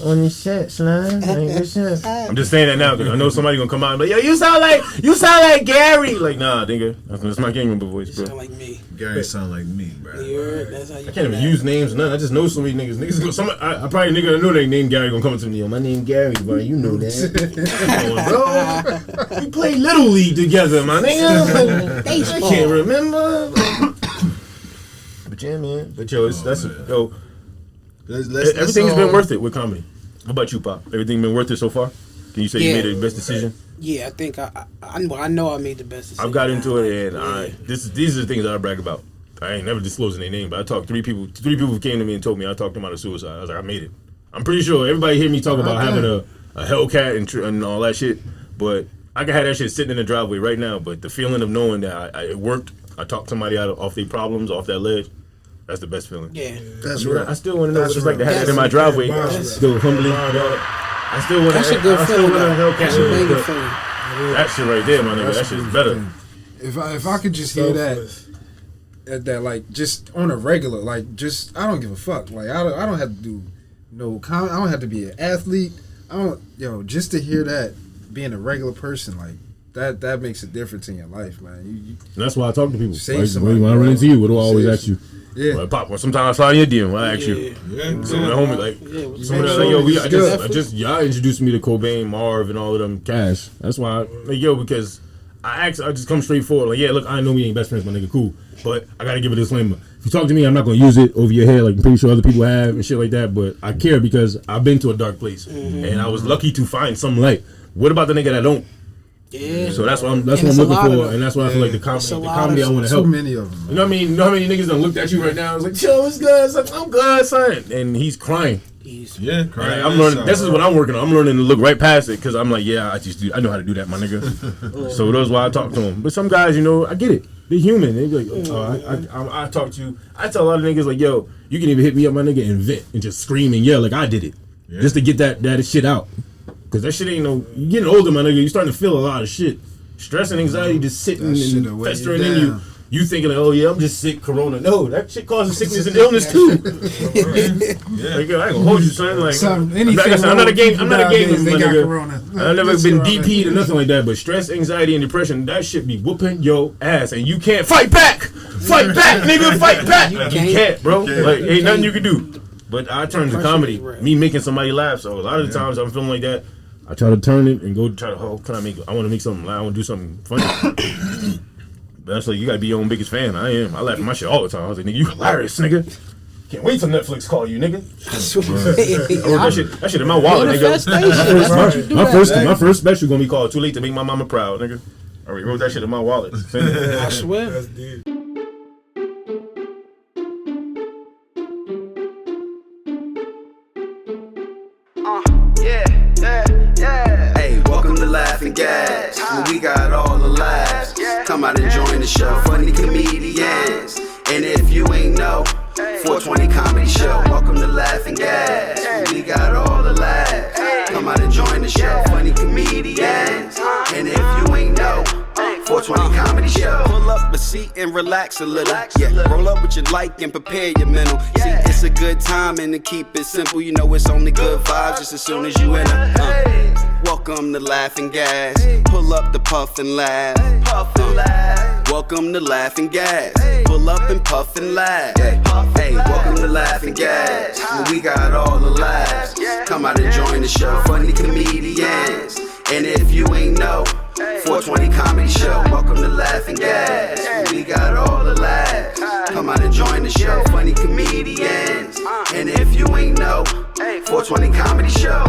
On your set, slime. I'm just saying that now because I know somebody gonna come out and be like, yo, you sound like Gary. Like, nah, nigga, that's my gang member voice, bro. You sound like me. Gary sound like me, bro. That's how you I can't even use names or nothing. I just know so many niggas. I probably nigga know they name Gary gonna come to me. Yo, my name Gary, bro. You know that. Bro, we play Little League together, my nigga. I can't remember. But yeah, man. But yo, everything's been worth it with comedy. How about you, Pop? Everything been worth it so far? Can you say you made the best decision? Yeah, I think I know I made the best decision. I've got into it, and these are the things that I brag about. I ain't never disclosing their name, but I talked three people who came to me and told me I talked them out of suicide. I was like, I made it. I'm pretty sure everybody hear me talk about having a Hellcat and all that shit, but I can have that shit sitting in the driveway right now. But the feeling of knowing that it worked, I talked somebody off their problems, off that ledge. That's the best feeling. Yeah, that's right. I still want to know what it's like to have that in my driveway. Still humbling. I still want to. That's a good feeling. That's a banging feeling. That shit right there, my nigga. That shit's better. If I could just hear that like just on a regular, like just I don't give a fuck. Like I don't have to do no comment. I don't have to be an athlete. Just to hear that being a regular person, like that makes a difference in your life, man. That's why I talk to people. When I run into you, what do I always ask you? Yeah. Well, Pop, sometimes I slide in your DM. I ask you. Some of the homies, like, y'all introduced me to Cobain, Marv, and all of them. Cash. That's why, because I just come straight forward. Like, yeah, look, I know we ain't best friends, my nigga, cool. But I gotta give a disclaimer. If you talk to me, I'm not gonna use it over your head, like I'm pretty sure other people have and shit like that. But I care because I've been to a dark place, and I was lucky to find some light. What about the nigga that don't? Yeah. So that's what I'm looking for, and that's why I feel like the comedy I want to help. So many of them. You know what I mean? You know how many niggas done looked at you right now? It's like, yo, what's good? It's like, I'm good, son. And he's crying. Crying. I'm learning. This is what I'm working on. I'm learning to look right past it because I'm like, yeah, I know how to do that, my nigga. So that's why I talk to him. But some guys, I get it. They're human. They be like, I talk to you. I tell a lot of niggas like, yo, you can even hit me up, my nigga, and vent and just scream and yell like I did it, just to get that shit out. Cause that shit ain't you getting older, my nigga. You starting to feel a lot of shit. Stress and anxiety just sitting and festering in you. You thinking like, oh yeah, I'm just sick, corona. No, that shit causes sickness and illness too. Like, yo, I ain't gonna hold you, son. Like I'm not a gang member, my nigga. I've never been DP'd or nothing like that. But stress, anxiety, and depression, that shit be whooping your ass, and you can't fight back. Fight back, nigga, fight back. You can't, bro. Like ain't nothing you can do. But I turn to comedy, me making somebody laugh. So a lot of the times I'm feeling like that. I try to turn it and go try to, I want to make something loud. I want to do something funny. But that's like, you gotta be your own biggest fan. I am. I laugh at my shit all the time. I was like, nigga, you hilarious, nigga. Can't wait till Netflix call you, nigga. I wrote that shit in my wallet, nigga. My first special gonna be called Too Late to Make My Mama Proud, nigga. I already wrote that shit in my wallet. I swear. That's deep. Hey, welcome to Laughing Gas, where we got all the laughs. Come out and join the show, funny comedians. And if you ain't know, 420 Comedy Show. Welcome to Laughing Gas, where we got all the laughs. Come out and join the show, funny comedians. And if you ain't know, 420 Comedy Show. Pull up a seat and relax a little. Yeah, roll up what you like and prepare your mental. See, it's a good time and to keep it simple. You know it's only good vibes just as soon as you enter. Welcome to Laughing Gas. Pull up the puff and laugh. Welcome to Laughing Gas. Pull up and puff and laugh. Hey, welcome to Laughing Gas, where we got all the laughs. Come out and join the show, funny comedians. And if you ain't know, 420 Comedy Show. Welcome to Laughing Gas, where we got all the laughs. Come out and join the show, funny comedians. And if you ain't know, 420 Comedy Show.